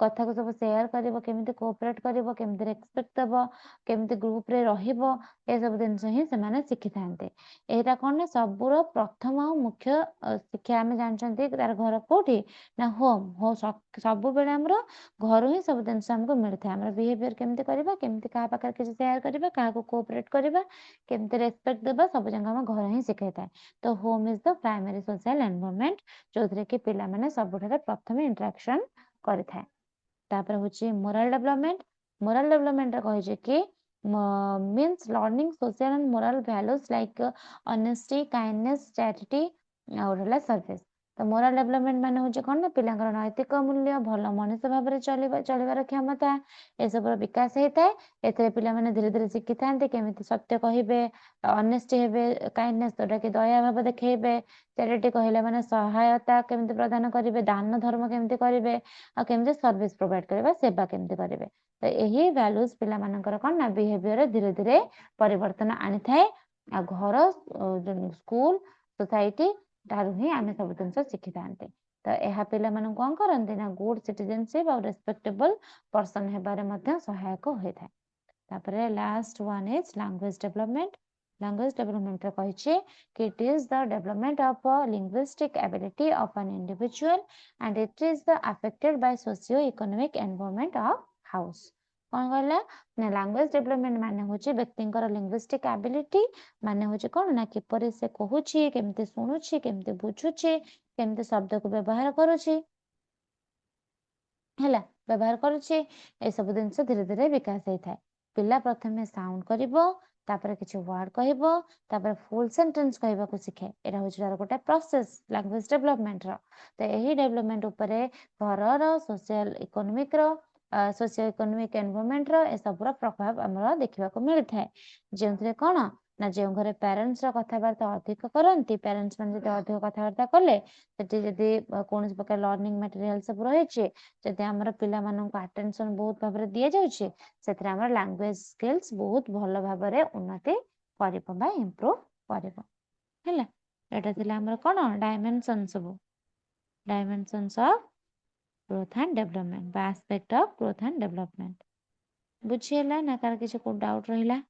कथा को सब शेयर करिवो केमिति कोऑपरेट करिवो केमिति रेस्पेक्ट देबो केमिति ग्रुप रे रहिबो ए सब दिन से ही से माने शिखि थांते एटा कौन ना सबुर प्रथम और मुख्य शिक्षा आमे जानचंती तार घर कोठी ना होम हो सब बेले हमरो घर ही सब दिन हमको मिलता है हमर बिहेवियर केमिति करबा केमिति कहा पाकर किसी शेयर करबा कहा को कोऑपरेट करबा केमिति रेस्पेक्ट देबा सब जंगा हम घर ही सिखाइता तो home is the primary social environment जोथरे कि पिला माने सबुठारे प्रथम इंटरेक्शन करिथाय तापर होची मोरल डेवलपमेंट रे कहि जे कि means learning social and moral values like honesty kindness charity और होला सर्विस तो मोरल डेवलपमेंट माने होचे कोन ना पिलांकर नैतिक मूल्य भल मनुष्य भाव रे चलिबार क्षमता ए सब विकास हेताए एतरे पिला माने धीरे धीरे शिखि थांते केमिति सत्य कहिबे ऑनेस्टी हेबे काइंडनेस तोटा कि दया भाव देखैबे चैरिटी कहले माने सहायता केमिति प्रदान करिवे दान धर्म केमिति करिवे आ केमिति सर्विस प्रोवाइड करिवे सेवा केमिति करिवे तो यही वैल्यूज पिला मानकर कोन ना बिहेवियर धीरे धीरे परिवर्तन आनी थाए आ घर स्कूल सोसाइटी तारु ही आमे सब जिनस शिखि थांते तो यह पिला मानन कोन करंती ना गुड सिटीजनशिप और रेस्पेक्टेबल पर्सन हेबारे मध्ये सहायक होय थाए तापरे last one is language development रे कहिचे कि it is the development of linguistic ability of an individual and it is the affected by socio economic environment of house कौन कहला ना लैंग्वेज डेवलपमेंट माने होची व्यक्तिंकर लिंग्विस्टिक एबिलिटी माने होची कोन ना किपरि से कहूची केमते सुनुची केमते बुझुची केमते शब्द को व्यवहार करूची ହେଲା व्यवहार करूची ए सब दिन से धीरे धीरे विकास होई थाए पिला प्रथमे साउंड करिवो तापर किछि वर्ड कहबो तापर फुल सेंटेंस कहबा को सिखे एटा होची तार गोटे प्रोसेस लैंग्वेज डेवलपमेंट रो तो एही डेवलपमेंट ऊपर घर रो सोशल इकोनॉमिक एनवायरनमेंट रो ए सब प्रभाव हमरा देखिबा को मिल थाए जेंथरे कोन ना जे घरे पेरेंट्स रो कथाबार्ता अधिक करंती पेरेंट्स माने जदि अधिक कथाबार्ता कले सेठी जदि कोनोस प्रकार लर्निंग मटेरियल सब रहिचे जदि हमर पिला मानन को अटेंशन बहुत भाबरे दिया जाउचे सेथरे हमर लैंग्वेज स्किल्स बहुत भलो भाबरे उन्नति करिबो बा इंप्रूव करिबो हैला एटा थिला हमर कोन dimensions of growth and development बा aspect of growth and development बुझिएला ना कार किछ को डाउट रहिला